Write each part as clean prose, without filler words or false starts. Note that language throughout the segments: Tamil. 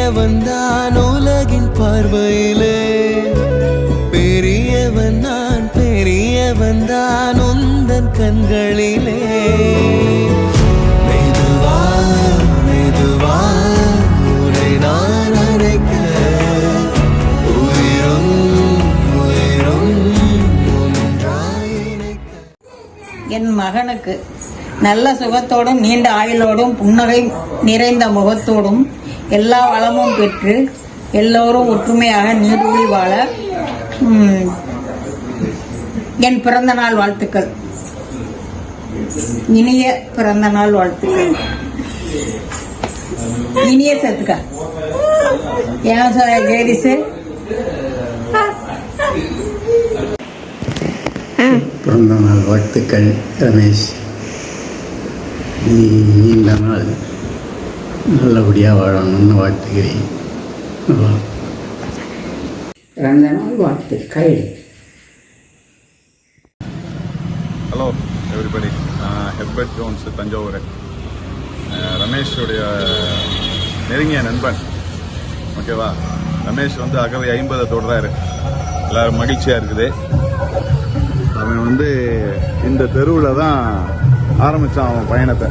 பெரியவன் தான் உலகின் பார்வையிலே, பெரியவன் நான் பெரியவன் தான் உந்தன் கண்களிலே. மெதுவா மெதுவா உன்னை நான் அழைக்க, உயிரும் உயிரும் ஒன்றாய் இணைக்க. என் மகனுக்கு நல்ல சுகத்தோடும் நீண்ட ஆயுளோடும் புன்னகை நிறைந்த முகத்தோடும் எல்லா வளமும் பெற்று எல்லோரும் ஒற்றுமையாக நீடூழி வாழ என் பிறந்த நாள் வாழ்த்துக்கள். இனிய பிறந்த நாள் வாழ்த்துக்கள். இனிய சேர்த்துக்க ஏன் ஜெயதிசு. பிறந்த நாள் வாழ்த்துக்கள் ரமேஷ். நீ நீண்ட நாள் நல்லபடியாக வாழணும்னு வாழ்த்துக்கிறேன். பிறந்த நாள் வாழ்த்துக்கள். Hello everybody, Herbert Jones, Thanjavur. ரமேஷுடைய நெருங்கிய நண்பன். ஓகேவா? ரமேஷ் வந்து அகவை 50 தொடுறாரு. எல்லோரும் மகிழ்ச்சியாக இருக்குது. அவன் வந்து இந்த தெருவில் தான் ஆரம்பித்தான் அவன் பயணத்தை.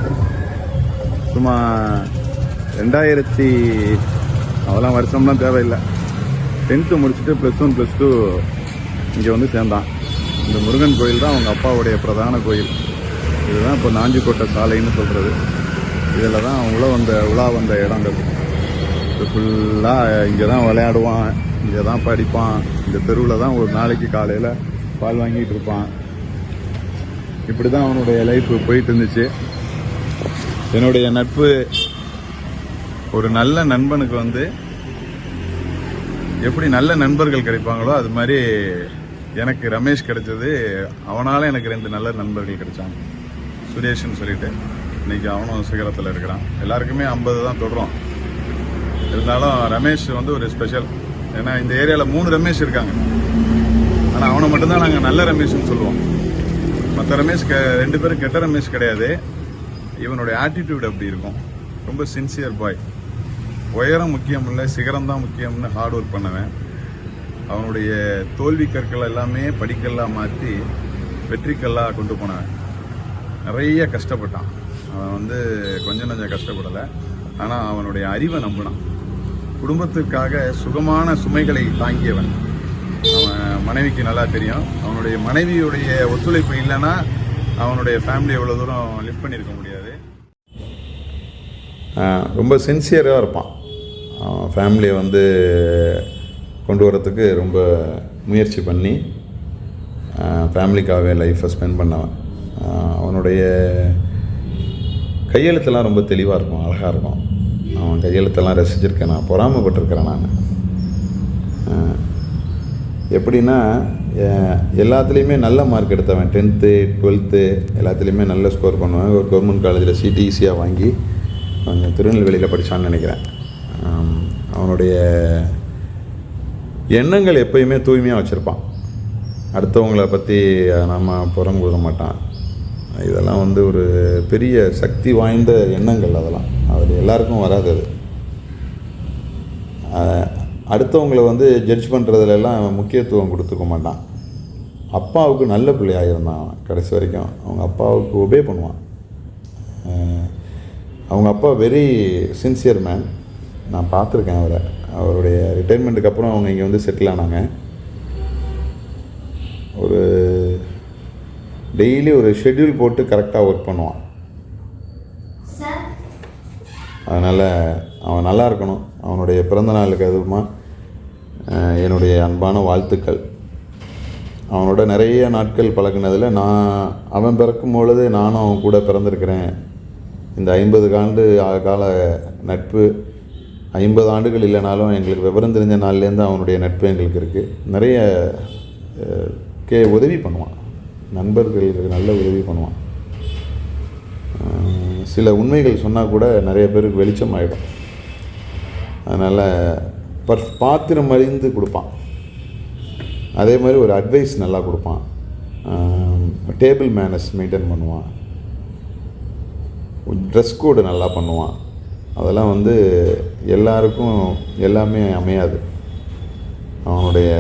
சும்மா 2000 அவெல்லாம் வருஷம்லாம் தேவையில்லை, 10th முடிச்சுட்டு +1 +2 இங்கே வந்து சேர்ந்தான். இந்த முருகன் கோயில் தான் அவங்க அப்பாவுடைய பிரதான கோயில். இதுதான் இப்போ நாஞ்சிக்கோட்டை சாலைன்னு சொல்கிறது. இதில் தான் உலா வந்த இடங்கள். இது ஃபுல்லாக இங்கே தான் விளையாடுவான், இங்கே தான் படிப்பான், இந்த தெருவில் தான் ஒரு நாளைக்கு காலையில் பால் வாங்கிட்டு இருப்பான். இப்படி தான் அவனுடைய லைஃப் போயிட்டு இருந்துச்சு. என்னுடைய நட்பு, ஒரு நல்ல நண்பனுக்கு வந்து எப்படி நல்ல நண்பர்கள் கிடைப்பாங்களோ அது மாதிரி எனக்கு ரமேஷ் கிடைச்சது. அவனால் எனக்கு 2 நல்ல நண்பர்கள் கிடைச்சாங்க. சுரேஷ்னு சொல்லிட்டு இன்னைக்கு அவனும் சிகரத்தில் இருக்கிறான். எல்லாருக்குமே 50 தான் தொடுறோம். இருந்தாலும் ரமேஷ் வந்து ஒரு ஸ்பெஷல். ஏன்னா இந்த ஏரியாவில் 3 ரமேஷ் இருக்காங்க. ஆனால் அவனை மட்டும்தான் நாங்கள் நல்ல ரமேஷ்னு சொல்லுவோம். மற்ற ரமேஷ் 2 பேரும் கெட்ட ரமேஷ் கிடையாது. இவனுடைய ஆட்டிடியூட் அப்படி இருக்கும். ரொம்ப சின்சியர் பாய். உயரம் முக்கியம் இல்லை, சிகரம் தான் முக்கியம்னு ஹார்ட் ஒர்க் பண்ணவன். அவனுடைய தோல்வி கற்கள் எல்லாமே படிக்கல்லாம் மாற்றி வெற்றிக்கல்லாக கொண்டு போனவன். நிறைய கஷ்டப்பட்டான். அவன் வந்து கொஞ்சம் கஷ்டப்படலை. ஆனால் அவனுடைய அறிவை நம்பினான். குடும்பத்திற்காக சுகமான சுமைகளை தாங்கியவன். அவன் மனைவிக்கு நல்லா தெரியும். அவனுடைய மனைவியுடைய ஒத்துழைப்பு இல்லைன்னா அவனுடைய ஃபேமிலி எவ்வளோ தூரம் லிஃப்ட் பண்ணியிருக்க முடியாது. ரொம்ப சின்சியராக இருப்பான். அவன் ஃபேமிலியை வந்து கொண்டு வரத்துக்கு ரொம்ப முயற்சி பண்ணி ஃபேமிலிக்காகவே லைஃப்பை ஸ்பெண்ட் பண்ணவன். அவனுடைய கையெழுத்தெல்லாம் ரொம்ப தெளிவாக இருக்கும், அழகாக இருக்கும். அவன் கையெழுத்தெல்லாம் ரசிச்சிருக்கேன், நான் பொறாமப்பட்டிருக்கிறேன். நான் எப்படின்னா எல்லாத்துலேயுமே நல்ல மார்க் எடுத்தவன். 10th 12th எல்லாத்துலேயுமே நல்ல ஸ்கோர் பண்ணுவேன். ஒரு கவர்மெண்ட் காலேஜில் சீட்டு ஈஸியாக வாங்கி கொஞ்சம் திருநெல்வேலியில் படித்தான்னு நினைக்கிறேன். அவனுடைய எண்ணங்கள் எப்பயுமே தூய்மையாக வச்சுருப்பான். அடுத்தவங்களை பற்றி நம்ம புறங்கூற மாட்டான். இதெல்லாம் வந்து ஒரு பெரிய சக்தி வாய்ந்த எண்ணங்கள். அதெல்லாம் அது எல்லாருக்கும் வராது. அது அடுத்தவங்களை வந்து ஜட்ஜ் பண்ணுறதுலலாம் முக்கியத்துவம் கொடுத்துக்க மாட்டான். அப்பாவுக்கு நல்ல பிள்ளையாக இருந்தான் அவன் கடைசி வரைக்கும். அவங்க அப்பாவுக்கு ஒபே பண்ணுவான். அவங்க அப்பா வெரி சின்சியர் மேன். நான் பார்த்துருக்கேன் அவரை. அவருடைய ரிட்டைர்மெண்ட்டுக்கு அப்புறம் அவங்க இங்கே வந்து செட்டில் ஆனாங்க. ஒரு டெய்லி ஒரு ஷெட்யூல் போட்டு கரெக்டாக ஒர்க் பண்ணுவான். அதனால் அவன் நல்லா இருக்கணும். அவனுடைய பிறந்த நாளுக்கு அதுவுமா என்னுடைய அன்பான வாழ்த்துக்கள். அவனோட நிறைய நாட்கள் பழகினதில் அவன் பிறக்கும் பொழுது நானும் அவன் கூட பிறந்திருக்கிறேன். இந்த 50 ஆண்டு கால நட்பு 50 ஆண்டுகள் இல்லைனாலும் எங்களுக்கு விவரம் தெரிஞ்ச நாள்லேருந்து அவனுடைய நட்பு எங்களுக்கு இருக்குது. நிறைய உதவி பண்ணுவான். நண்பர்களுக்கு நல்ல உதவி பண்ணுவான். சில உண்மைகள் சொன்னால் கூட நிறைய பேருக்கு வெளிச்சம் ஆகிடும். அதனால் பாத்திரம் அறிந்து கொடுப்பான். அதே மாதிரி ஒரு அட்வைஸ் நல்லா கொடுப்பான். டேபிள் மேனர்ஸ் மெயின்டைன் பண்ணுவான். ட்ரெஸ் கோடு நல்லா பண்ணுவான். அதெல்லாம் வந்து எல்லாருக்கும் எல்லாமே அமையாது. அவனுடைய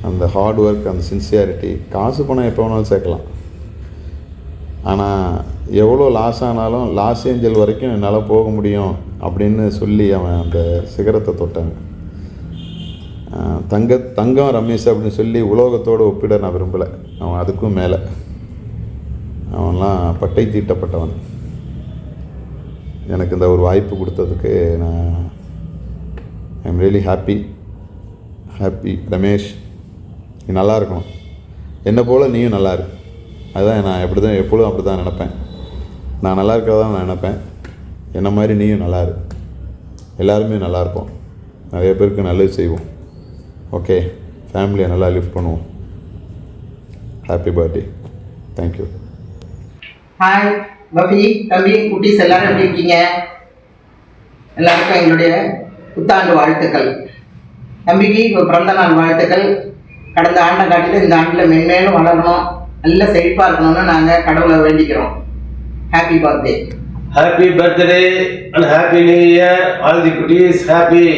அந்த ஹார்ட் ஒர்க், அந்த சின்சியாரிட்டி, காசு பணம் எப்போ வேணாலும் சேர்க்கலாம். ஆனால் எவ்வளோ லாஸ் ஆனாலும் லாஸ் ஏஞ்சல் வரைக்கும் என்னால் போக முடியும் அப்படின்னு சொல்லி அவன் அந்த சிகரத்தை தொட்டாங்க. தங்கம் ரமேஷ் அப்படின்னு சொல்லி உலோகத்தோடு ஒப்பிட நான் விரும்பலை. அவன் அதுக்கும் மேலே, அவன்லாம் பட்டை தீட்டப்பட்டவன். எனக்கு இந்த ஒரு வாய்ப்பு கொடுத்ததுக்கு நான் I am really happy. Ramesh, நீ நல்லா இருக்கணும். என்னை போல் நீயும் நல்லா இருக்கு. அதுதான் நான் எப்பொழுதும் அப்படி தான் நினப்பேன். நான் நல்லா இருக்கிறதா நான் நினப்பேன். என்ன மாதிரி நீயும் நல்லா இரு. எல்லாருமே நல்லா இருப்போம். நிறைய பேருக்கு நல்லது செய்வோம். ஓகே, ஃபேமிலியை நல்லா லிஃப்ட் பண்ணுவோம். Happy birthday. Thank you. Hi puffy, தம்பி, குட்டீஸ் எல்லாரும் எப்படி இருக்கீங்க? எல்லாருக்கும் எங்களுடைய புத்தாண்டு வாழ்த்துக்கள். தம்பிக்கு இப்போ பிறந்த நாள் வாழ்த்துக்கள். கடந்த ஆண்டை காட்டிலும் இந்த ஆண்டில் மென்மேலும் வளரணும், நல்ல செழிப்பாக இருக்கணும்னு நாங்கள் கடவுளை வேண்டிக்கிறோம். Happy birthday. Happy birthday and happy new year. All the goodies happy.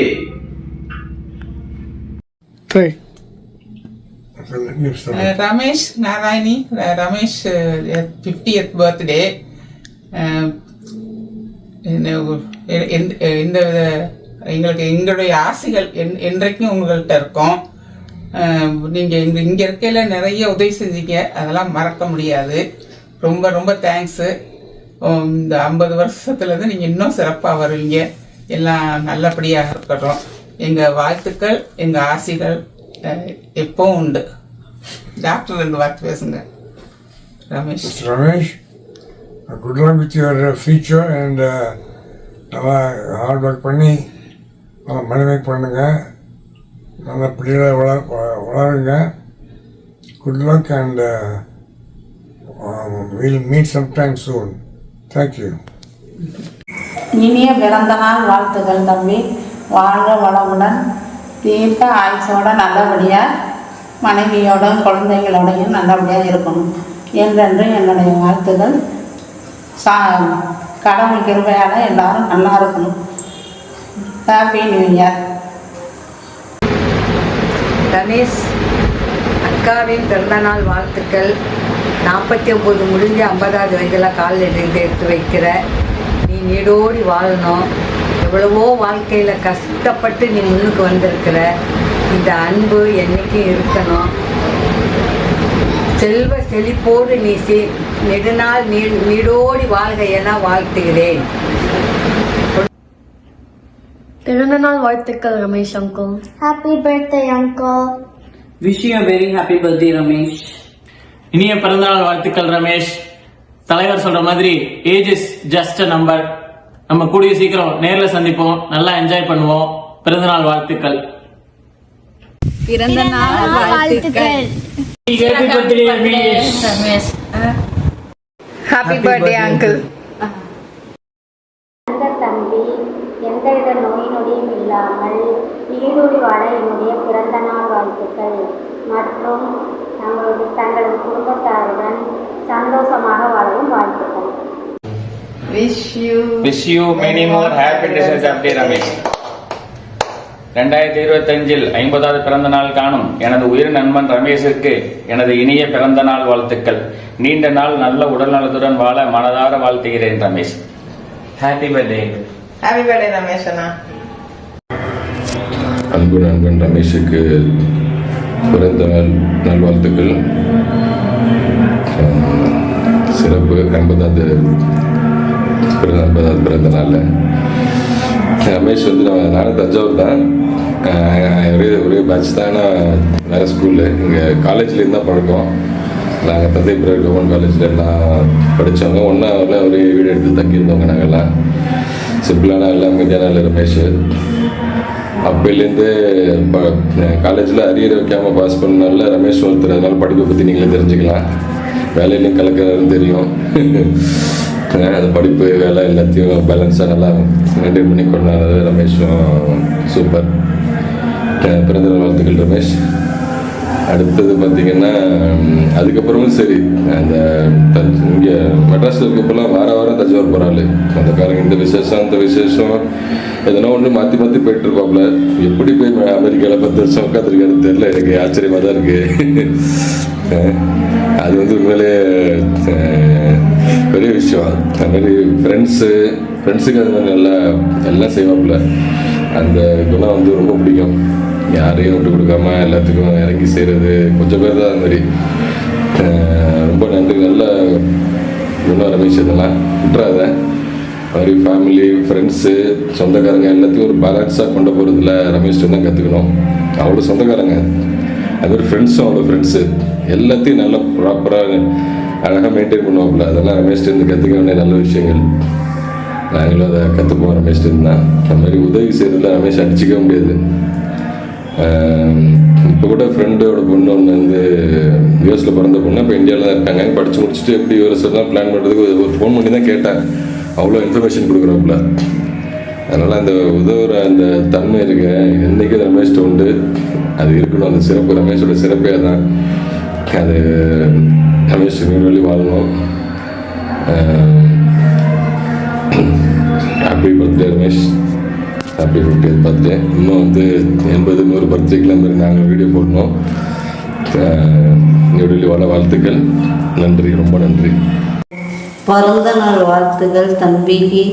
Ramesh Narayani, Ramesh 50th birthday. இந்த எங்களுடைய ஆசைகள் என்றைக்கும் உங்கள்கிட்ட இருக்கோம். நீங்கள் இங்கே இருக்கையில் நிறைய உதவி செஞ்சீங்க, அதெல்லாம் மறக்க முடியாது. ரொம்ப ரொம்ப தேங்க்ஸு. இந்த 50 வருஷத்துலேருந்து நீங்கள் இன்னும் சிறப்பாக வருவீங்க. எல்லாம் நல்லபடியாக இருக்கட்டும். எங்கள் வாழ்த்துக்கள், எங்கள் ஆசைகள் எப்பவும் உண்டு. டாக்டர் 2 வார்த்தை பேசுங்க. Ramesh. Ramesh, good luck with your future and நல்லா ஹார்ட் ஒர்க் பண்ணி நல்லா மனமே பண்ணுங்க. நல்ல பிள்ளைகளை வளருங்க. Good luck and will meet sometime soon. Thank you. இனிய பிறந்த நாள் வாழ்த்துக்கள் தம்பி. வாழ்க வளமுடன், தீர்க்க ஆயுசோட நல்லபடியாக மனைவியோடும் குழந்தைங்களோடையும் நல்லபடியாக இருக்கணும் என்றென்றும் என்னுடைய வாழ்த்துக்கள். கடவுள் கிருபையால் எல்லாரும் நல்லா இருக்கணும். Happy new year. ரமேஷ், அக்காவின் பிறந்தநாள் வாழ்த்துக்கள். 49 முடிஞ்சு 50வது வயதில் காலில் எடுத்து வைக்கிற நீ நீடோடி வாழணும். எவ்வளவோ வாழ்க்கையில் கஷ்டப்பட்டு நீ முன்னுக்கு வந்திருக்கிற. இந்த அன்பு என்றைக்கும் இருக்கணும். செல்வ செழிப்போடு நீ நெடுநாள் நீடோடி வாழ்க என வாழ்த்துகிறேன். பிறந்தநாள் வாழ்த்துக்கள் Ramesh uncle. Happy birthday uncle. Wish you very happy birthday Ramesh. இனிய பிறந்தநாள் வாழ்த்துக்கள் ரமேஷ். தலைவர் சொல்ற மாதிரி age is just a number. நம்ம கூடிய சீக்கிரம் நேர்ல சந்திப்போம், நல்லா என்ஜாய் பண்ணுவோம். பிறந்தநாள் வாழ்த்துக்கள். பிறந்தநாள் வாழ்த்துக்கள். Happy birthday Ramesh. Happy birthday uncle. தம்பி, எந்தவித நோய் நொடியும் இல்லாமல் நீடூழி வாழ என்னுடைய பிறந்த நாள் வாழ்த்துக்கள். மற்றும் தங்களது குடும்பத்தாருடன் சந்தோஷமாக வாழவும் வாழ்த்துக்கள். Wish you many more happy days of day Ramesh. 2025 50வது பிறந்த நாள் காணும் எனது உயிர் நண்பன் ரமேஷுக்கு எனது இனிய பிறந்த நாள் வாழ்த்துக்கள். நீண்ட நாள் நல்ல உடல் நலத்துடன் வாழ மனதார வாழ்த்துகிறேன் Ramesh. Happy birthday. Happy birthday Ramesh அண்ணா. அன்பு நண்பன் ரமேஷுக்கு பிறந்த நாள் நல்வாழ்த்துக்கள். சிறப்பு 50வது பிறந்த நாளில் ரமேஷ் வந்து நானும் தஞ்சாவூர் தான், ஒரே பேட்ச் தான். நான் வேறு ஸ்கூலில் இங்கே காலேஜ்லேருந்து தான் பழக்கம். நாங்கள் தந்தை பிறகு கவர்மெண்ட் காலேஜில் எல்லாம் படித்தவங்க, ஒன்றா ஒரே வீடு எடுத்து தங்கியிருந்தவங்க. நாங்கள்லாம் சிம்பிளான எல்லாம் மீடியான ரமேஷ். அப்போலேருந்து காலேஜில் அரியர் வைக்காமல் பாஸ் பண்ணனால ரமேஷ் ஒருத்தர், அதனால படிப்பை பற்றி நீங்களே தெரிஞ்சுக்கலாம். வேலையிலையும் கலக்கிறாருன்னு தெரியும். அது படிப்பு வேலை எல்லாத்தையும் பேலன்ஸாக நல்லா மெயின்டைன் பண்ணி கொண்டாடுறது ரமேஷும் சூப்பர். பிறந்த நாள் வாழ்த்துக்கள் ரமேஷ். அடுத்தது பார்த்தீங்கன்னா அதுக்கப்புறமும் சரி அந்த இங்கே மெட்ராஸில் இருக்கப்பெல்லாம் வாரம் தஞ்சாவூர் போகிறாள் சொந்தக்காரங்க. இந்த விசேஷம் அந்த விசேஷம் எதனா ஒன்று மாற்றி போயிட்டு இருப்பாப்புல. எப்படி போய் அமெரிக்காவில் 10 வருஷம் உட்காந்துருக்காருன்னு தெரியல, எனக்கு ஆச்சரியமாக தான் இருக்குது. அது உண்மையிலே பெரிய விஷயம். அது மாதிரி ஃப்ரெண்ட்ஸுக்கு அது மாதிரி நல்லா எல்லாம் செய்வாப்புல. அந்த குணம் ரொம்ப பிடிக்கும். யாரையும் விட்டு கொடுக்காம எல்லாத்துக்கும் இறங்கி செய்கிறது கொஞ்சம் பேர் தான். அது மாதிரி ரொம்ப நன்றி. நல்ல குணம் ரமேஷ். இதெல்லாம் விட்டுறாத. மாதிரி ஃபேமிலி ஃப்ரெண்ட்ஸு சொந்தக்காரங்க எல்லாத்தையும் ஒரு பேலன்ஸாக கொண்டு போகிறதுல ரமேஷ்ட்டு தான் கற்றுக்கணும். அவ்வளோ சொந்தக்காரங்க, அதுமாதிரி ஃப்ரெண்ட்ஸும் அவ்வளோ ஃப்ரெண்ட்ஸு எல்லாத்தையும் நல்லா ப்ராப்பராக அழகாக மெயின்டைன் பண்ணுவாப்புல. அதெல்லாம் ரமேஷ்ட்டு கற்றுக்க வேண்டிய நல்ல விஷயங்கள். நாங்களும் அதை கற்றுப்போம் ரமேஷ்ட்டு தான். அந்த மாதிரி உதவி செய்கிறதுல ரமேஷ் அடிச்சிக்க முடியாது. இப்போ கூட ஃப்ரெண்டோட பொண்ணு ஒன்று யூஎஸில் பிறந்த பொண்ணு இப்போ இந்தியாவில் தான் இருக்காங்க. படித்து முடிச்சுட்டு எப்படி யூஎஸ்லாம் பிளான் பண்ணுறதுக்கு ஒரு ஃபோன் பண்ணி தான் கேட்டேன். அவ்வளோ இன்ஃபர்மேஷன் கொடுக்குறாப்புல. அதனால் அந்த உதவுற அந்த தன்மை இருக்க என்றைக்கு ரமேஷ்ட்டு உண்டு, அது இருக்கணும். அந்த சிறப்பு ரமேஷோட சிறப்பே தான். அது ரமேஷ் நீர்வழி வாழணும். Happy birthday Ramesh, happy 50th birthday. இன்னும் 80-100 பர்த்டேக்கெலாம் மாதிரி நாங்கள் வீடியோ போடணும். நீர்வழி வாழ வாழ்த்துக்கள். நன்றி, ரொம்ப நன்றி. பிறந்த நாள் வாழ்த்துக்கள் தம்பிக்கு.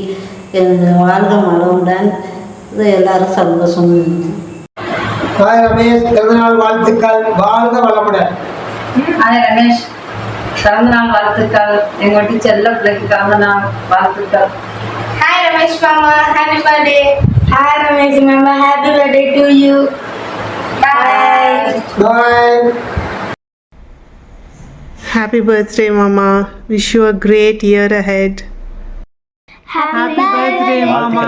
வாழ்க மலமுடன், எல்லாரும் சந்தோஷம். ஹாய் ரமேஷ், பிறந்தநாள் வாழ்த்துக்கள். வாழ்க வளமுடன். ஹாய் ரமேஷ், பிறந்தநாள் வாழ்த்துக்கள். எங்கள் வீட்டு செல்ல பிள்ளைக்கு பிறந்தநாள் வாழ்த்துக்கள். ஹாய் ரமேஷ் மாமா, ஹாப்பி பர்த்டே. ஹாய் ரமேஷ் மாமா, happy birthday to you. Bye bye. Happy birthday, Mama. Wish you a great year ahead. Happy birthday, Mama.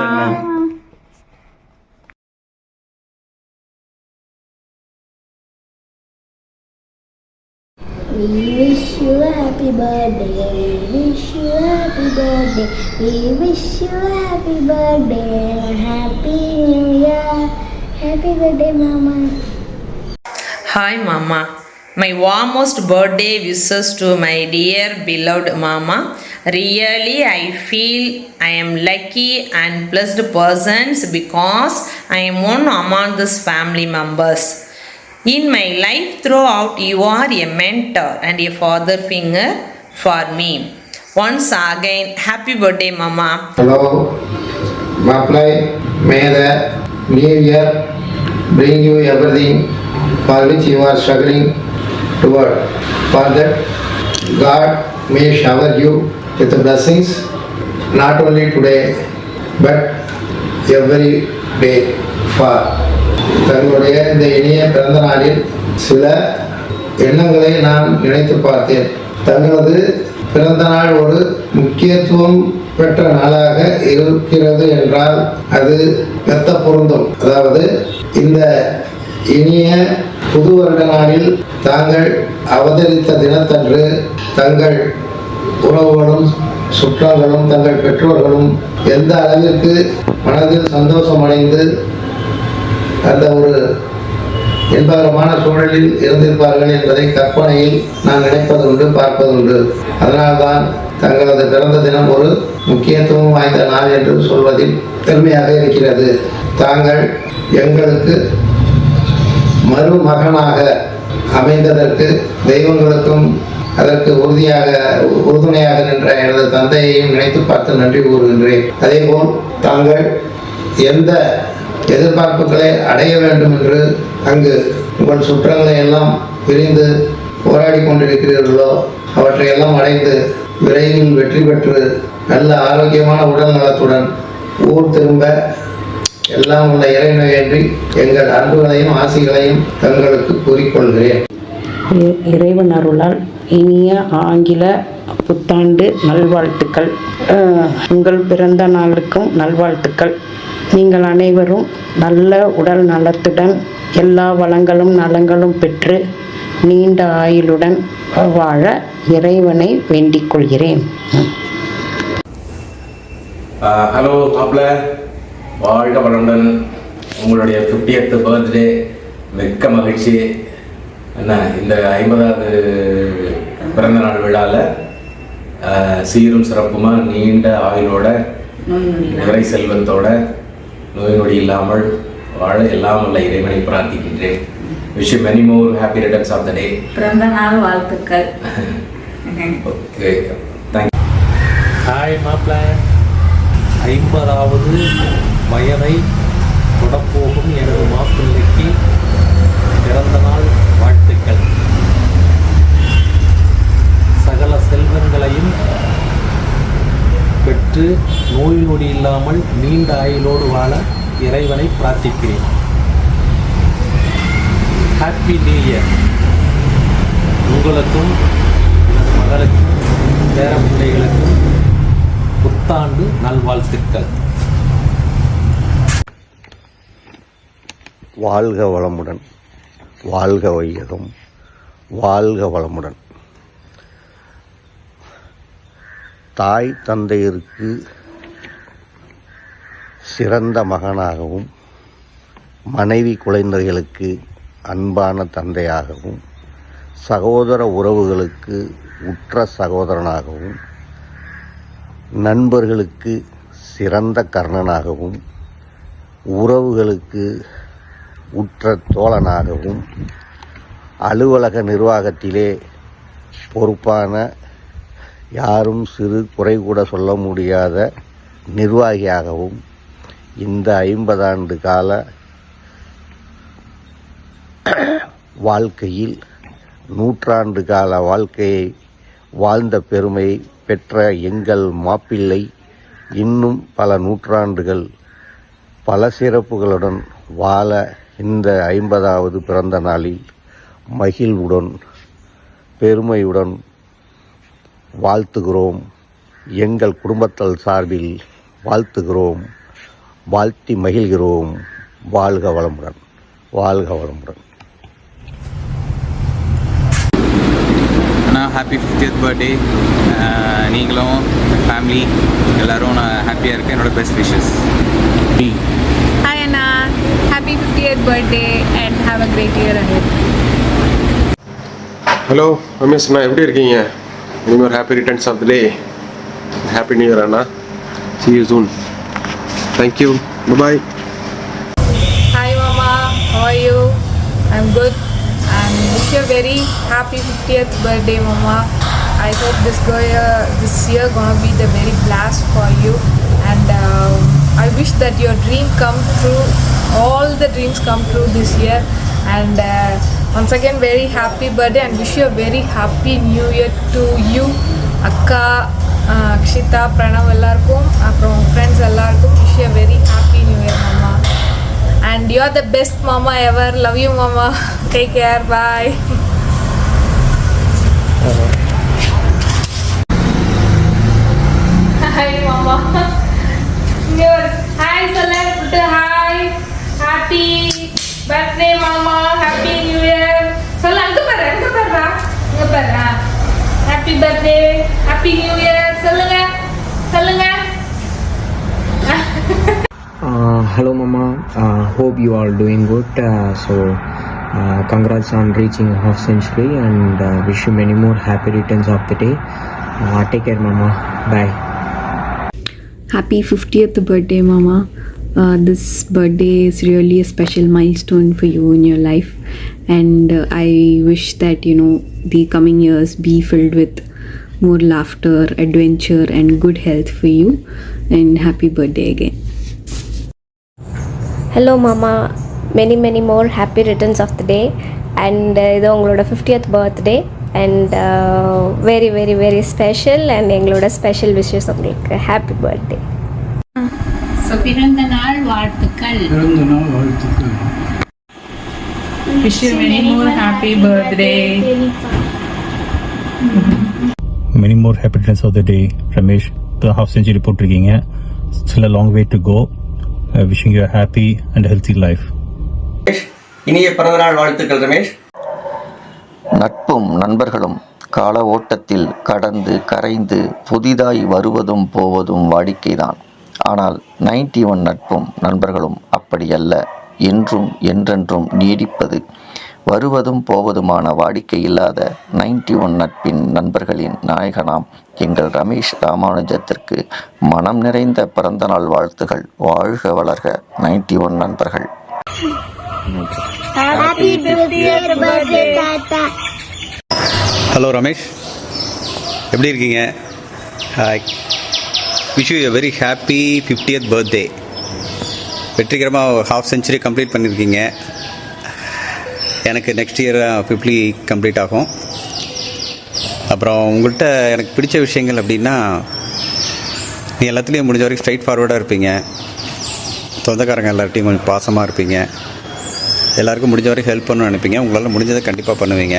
We wish you a happy birthday. We wish you a happy birthday. We wish you a happy birthday and a happy new year. Happy birthday, Mama. Hi, Mama. My warmest birthday wishes to my dear beloved Mama. Really, I feel I am lucky and blessed persons because I am one among these family members. In my life throughout, you are a mentor and a father figure for me. Once again, happy birthday, Mama. Hello, Maplai. May the new year bring you everything for which you are struggling toward. For that, God may shower you with the blessings not only today but every day. For தங்களுடைய இந்த இனிய பிறந்த நாளில் சில எண்ணங்களை நான் நினைத்து பார்த்தேன். தங்களது பிறந்த நாள் ஒரு முக்கியத்துவம் பெற்ற நாளாக இருக்கிறது என்றால் அது மெத்த பொருந்தும். அதாவது இந்த இனிய புது வருட நாளில் தாங்கள் அவதரித்த தினத்தன்று தங்கள் உறவுகளும் சுற்றங்களும் தங்கள் பெற்றோர்களும் எந்த அளவிற்கு மனதில் சந்தோஷமடைந்து அந்த ஒரு இன்பகரமான சூழலில் இருந்திருப்பார்கள் என்பதை கற்பனையில் நான் நினைப்பதுண்டு, பார்ப்பதுண்டு. அதனால்தான் தங்களது பிறந்த தினம் ஒரு முக்கியத்துவம் வாய்ந்த நாள் என்று சொல்வதில் பெருமையாக இருக்கிறது. தாங்கள் எங்களுக்கு மருமகனாக அமைந்ததற்கு தெய்வங்களுக்கும் அதற்கு உறுதுணையாக நின்ற எனது தந்தையையும் நினைத்து பார்த்து நன்றி கூறுகின்றேன். அதேபோல் தாங்கள் எந்த எதிர்பார்ப்புகளை அடைய வேண்டும் என்று அங்கு உங்கள் சுற்றங்களை எல்லாம் பிரிந்து போராடி கொண்டிருக்கிறீர்களோ அவற்றையெல்லாம் அடைந்து விரைவில் வெற்றி பெற்று நல்ல ஆரோக்கியமான உடல் நலத்துடன் ஊர் திரும்ப எல்லாம் உள்ள இறைநோயின்றி எங்கள் அன்புகளையும் ஆசிகளையும் தங்களுக்கு கூறிக்கொள்கிறேன். இறைவன் அருளால் இனிய ஆங்கில புத்தாண்டு நல்வாழ்த்துக்கள். உங்கள் பிறந்த நாளுக்கும் நல்வாழ்த்துக்கள். நீங்கள் அனைவரும் நல்ல உடல் நலத்துடன் எல்லா வளங்களும் நலங்களும் பெற்று நீண்ட ஆயுளுடன் வாழ இறைவனை வேண்டிக் கொள்கிறேன். ஹலோ மாப்பிள்ள, வாழ்க வளமுடன். உங்களுடைய 50th பர்த்டே மிக்க மகிழ்ச்சி. என்ன இந்த 50வது பிறந்தநாள் விழாவில் சீரும் சிறப்புமாக நீண்ட ஆயுளோட நிறை செல்வத்தோட நோய் நொடி இல்லாமல் வாழ எல்லாம் உள்ள இறைவனை பிரார்த்திக்கின்றேன். Wish you many more happy returns of the day. பிறந்த நாள் வாழ்த்துக்கள். Okay, thank you. ஹாய் மாப்பிள்ள, 50வது வயதை தொடப்போகும் எனது மாப்பிள்ளைக்கு பிறந்த நாள் வாழ்த்துக்கள். சகல செல்வங்களையும் பெற்று நோய் நொடி இல்லாமல் நீண்ட ஆயுளோடு வாழ இறைவனை பிரார்த்திக்கிறேன். Happy new year. உங்களுக்கும் எனது மகளுக்கும் பேர பிள்ளைகளுக்கும் புத்தாண்டு நல்வாழ்த்துக்கள். வாழ்க வளமுடன், வாழ்க வையகம், வாழ்க வளமுடன். தாய் தந்தையருக்கு சிறந்த மகனாகவும், மனைவி குழந்தைகளுக்கு அன்பான தந்தையாகவும், சகோதர உறவுகளுக்கு உற்ற சகோதரனாகவும், நண்பர்களுக்கு சிறந்த கர்ணனாகவும், உறவுகளுக்கு உற்ற தோழனாகவும், அலுவலக நிர்வாகத்திலே பொறுப்பான, யாரும் சிறு குறை கூட சொல்ல முடியாத நிர்வாகியாகவும் இந்த 50 ஆண்டு கால வாழ்க்கையில் 100 ஆண்டு கால வாழ்க்கையை வாழ்ந்த பெருமை பெற்ற எங்கள் மாப்பிள்ளை இன்னும் பல நூற்றாண்டுகள் பல சிறப்புகளுடன் வாழ இந்த 50வது பிறந்த நாளில் மகிழ்வுடன் பெருமையுடன் வாழ்த்துகிறோம். எங்கள் குடும்பத்தால் சார்பில் வாழ்த்துகிறோம், வாழ்த்தி மகிழ்கிறோம். வாழ்க வளமுடன், வாழ்க வளமுடன். அண்ணா, ஹாப்பி 50th பர்த்டே. நீங்களும் ஃபேமிலி எல்லோரும் நான் ஹாப்பியாக இருக்கேன். என்னோட best wishes. Hi Anna, happy 50th birthday and have a great year ahead. ஹலோ ரமேஷ் அண்ணா, எப்படி இருக்கீங்க? இனிமேல் happy returns of the day. Happy new year அண்ணா. See you soon. Thank you. Bye-bye. Hi Mama, how are you? I'm good and wish you a very happy 50th birthday Mama. I hope this year gonna be the very blast for you and I wish that your dream come true, all the dreams come true this year and once again very happy birthday and wish you a very happy new year to you, Akka, Akshita, Pranav ellarkum, aprom friends ellarkum wish you a very happy new year Mama and you are the best Mama ever. Love you Mama. Take care. Bye. Hi Mama. Hi Salat. Hi. Happy birthday Mama. Happy New Year. Solla anga parra. Happy birthday. Happy New Year. Solunga. Hello Mama. Hope you are doing good. Congrats on reaching half century and wish you many more happy returns of the day. Take care Mama. Bye. Happy 50th birthday Mama. This birthday is really a special milestone for you in your life and I wish that the coming years be filled with more laughter, adventure and good health for you and happy birthday again. Hello Mama, many more happy returns of the day and இது உங்களோட 50th birthday and very special and எங்களோட special wishes உங்களுக்கு happy birthday. பிறந்த நாள் வாழ்த்துக்கள். Wish you many more happy birthday. Many more happy returns of the day, Ramesh. The half century போட்டிருக்கீங்க. Still a long way to go. Wishing you a happy and healthy life. இனிய பிறந்தநாள் வாழ்த்துக்கள் ரமேஷ். நட்பும் நண்பர்களும் கால ஓட்டத்தில் கடந்து கரைந்து புதிதாய் வருவதும் போவதும் வாடிக்கைதான். ஆனால் 91 நட்பும் நண்பர்களும் அப்படியல்ல, என்றும் என்றென்றும் நீடிப்பது. வருவதும் போவதுமான வாடிக்கை இல்லாத 91 நட்பின் நண்பர்களின் நாயகனாம் எங்கள் ரமேஷ் ராமானுஜத்திற்கு மனம் நிறைந்த பிறந்தநாள் வாழ்த்துகள். வாழ்க வளர்க 91 நண்பர்கள். ஹலோ ரமேஷ், எப்படி இருக்கீங்க? Hi, wish you a very happy 50th birthday. வெற்றிகரமாக ஹாஃப் செஞ்சுரி கம்ப்ளீட் பண்ணியிருக்கீங்க. எனக்கு நெக்ஸ்ட் இயர் 50 கம்ப்ளீட் ஆகும். அப்புறம் உங்கள்கிட்ட எனக்கு பிடிச்ச விஷயங்கள் அப்படின்னா, நீ எல்லாத்துலேயும் முடிஞ்ச வரைக்கும் ஸ்ட்ரைட் ஃபார்வர்டாக இருப்பீங்க. சொந்தக்காரங்க எல்லார்ட்டையும் கொஞ்சம் பாசமாக இருப்பீங்க. எல்லாருக்கும் முடிஞ்ச வரைக்கும் ஹெல்ப் பண்ணணும்னு நினைப்பீங்க. உங்களால் முடிஞ்சதை கண்டிப்பாக பண்ணுவீங்க.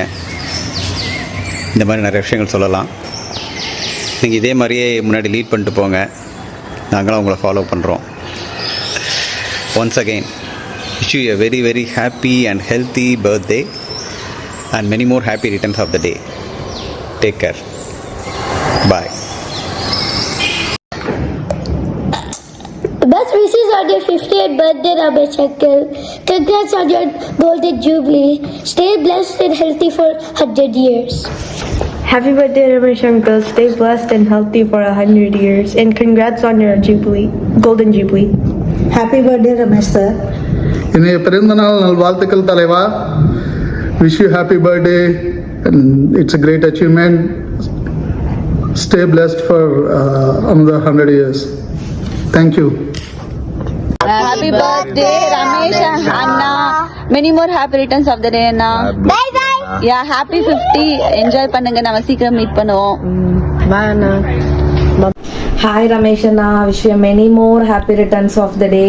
இந்த மாதிரி நிறைய விஷயங்கள் சொல்லலாம். நீங்கள் இதே மாதிரியே முன்னாடி லீட் பண்ணிட்டு போங்க. நாங்களும் உங்களை ஃபாலோ பண்ணுறோம். Once again wish you a very very happy and healthy birthday and many more happy returns of the day. Take care. Bye. Best wishes on your 50th birthday, Ramesh Uncle. Congrats on your golden jubilee. Stay blessed and healthy for 100 years. Happy birthday, Ramesh Uncle. Stay blessed and healthy for 100 years. And congrats on your jubilee, golden jubilee. Happy birthday, Ramesh sir. இன்றைய பிறந்தநாள் நல்வாழ்த்துக்கள் தலைவா. Wish you happy birthday and it's a great achievement. Stay blessed for another 100 years. Thank you. Happy birthday, Ramesh and Anna. Many more happy returns of the day, Anna. Bye bye. Yeah, happy 50. Enjoy பண்ணுங்க. நம்ம சீக்கிரம் மீட் பண்ணுவோம். Bye, Anna. ஹாய் ரமேஷ் அண்ணா, wish you many more happy returns of the day.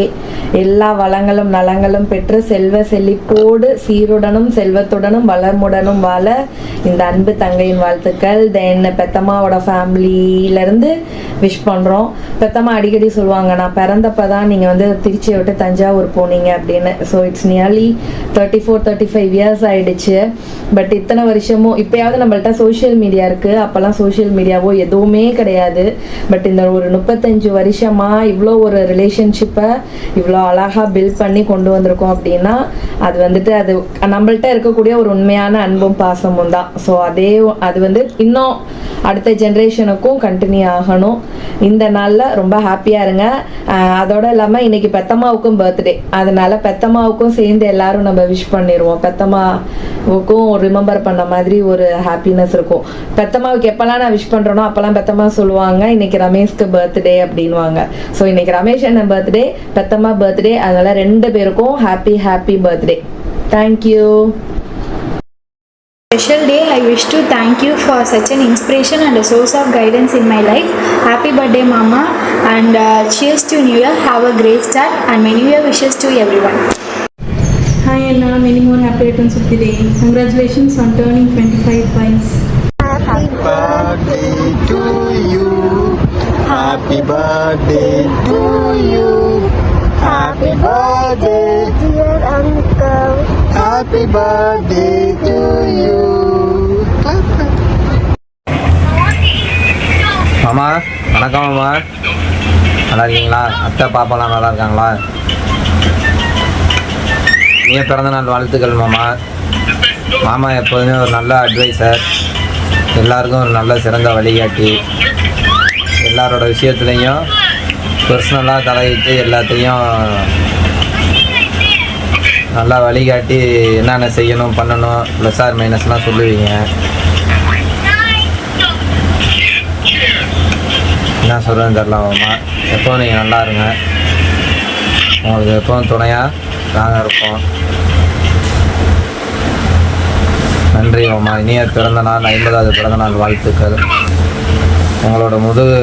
எல்லா வளங்களும் நலங்களும் பெற்று செல்வ செழிப்போடு சீருடனும் செல்வத்துடனும் வளமுடனும் வாழ இந்த அன்பு தங்கையின் வாழ்த்துக்கள். தென் பெத்தம்மாவோட ஃபேமிலியிலேருந்து விஷ் பண்ணுறோம். பெத்தம்மா அடிக்கடி சொல்லுவாங்க, நான் பிறந்தப்ப தான் நீங்கள் வந்து திருச்சியை விட்டு தஞ்சாவூர் போனீங்க அப்படின்னு. ஸோ இட்ஸ் நியர்லி 34-35 இயர்ஸ் ஆயிடுச்சு. பட் இத்தனை வருஷமும் இப்போயாவது நம்மள்ட்ட சோஷியல் மீடியா இருக்குது. அப்போல்லாம் சோஷியல் மீடியாவோ எதுவுமே கிடையாது. பட் இந்த ஒரு 35 வருஷமா இவ்வளோ ஒரு ரிலேஷன்ஷிப்பை இவ்வளோ அழகாக பில்ட் பண்ணி கொண்டு வந்திருக்கோம் அப்படின்னா அது வந்துட்டு அது நம்மள்ட்ட இருக்கக்கூடிய ஒரு உண்மையான அன்பும் பாசமும் தான். ஸோ அது வந்து இன்னும் அடுத்த ஜென்ரேஷனுக்கும் கண்டினியூ ஆகணும். இந்த நாளில் ரொம்ப ஹாப்பியாக இருங்க. அதோட இல்லாமல் இன்னைக்கு பெத்தம்மாவுக்கும் பர்த்டே, அதனால பெத்தம்மாவுக்கும் சேர்ந்து எல்லாரும் நம்ம விஷ் பண்ணிடுவோம். பெத்தம்மாவுக்கும் ரிமெம்பர் பண்ண மாதிரி ஒரு ஹாப்பினஸ் இருக்கும். பெத்தம்மாவுக்கு எப்போல்லாம் நான் விஷ் பண்ணுறேனோ அப்போல்லாம் பெத்தம்மா சொல்லுவாங்க இன்னைக்கு ரமேஷ்க்கு பர்த்டே அப்படின்வாங்க. ஸோ இன்னைக்கு ரமேஷ் அண்ணன் பர்த்டே, பெத்தம்மா பர்த்டே, அதனால 2 பேருக்கும் happy birthday. Thank you. Special day, I wish to thank you for such an inspiration and a source of guidance in my life. Happy birthday, Mama, and cheers to New Year. Have a great start and many New Year wishes to everyone. Hi Anna, many more happy returns of the day. Congratulations on turning 25 twice. Happy birthday to you. Happy birthday to you. Happy birthday, dear uncle. Happy birthday to you. மாமா, வணக்கம் மாமா. நல்லா இருக்கீங்களா? அத்தை பாப்பாலாம் நல்லா இருக்காங்களா? நீ பிறந்தநாள் வாழ்த்துக்கள் மாமா. மாமா எப்போதுமே ஒரு நல்ல அட்வைசர், எல்லாருக்கும் ஒரு நல்ல சிறந்த வழிகாட்டி, எல்லாரோட விஷயத்துலையும் பர்சனலாக தலையிட்டு எல்லாத்தையும் நல்லா வழிகாட்டி என்னென்ன செய்யணும் பண்ணணும் ப்ளஸ் ஆர் மைனஸ்லாம் சொல்லுவீங்க. என்ன சொல்கிறேன்னு தெரியலாமா. எப்போவும் நீங்கள் நல்லா இருங்க. உங்களுக்கு எப்போவும் துணையாக நாங்கள் இருப்போம். நன்றி மாமா. இனிய பிறந்தநாள் 50வது பிறந்தநாள் வாழ்த்துக்கள். உங்களோட முதுகு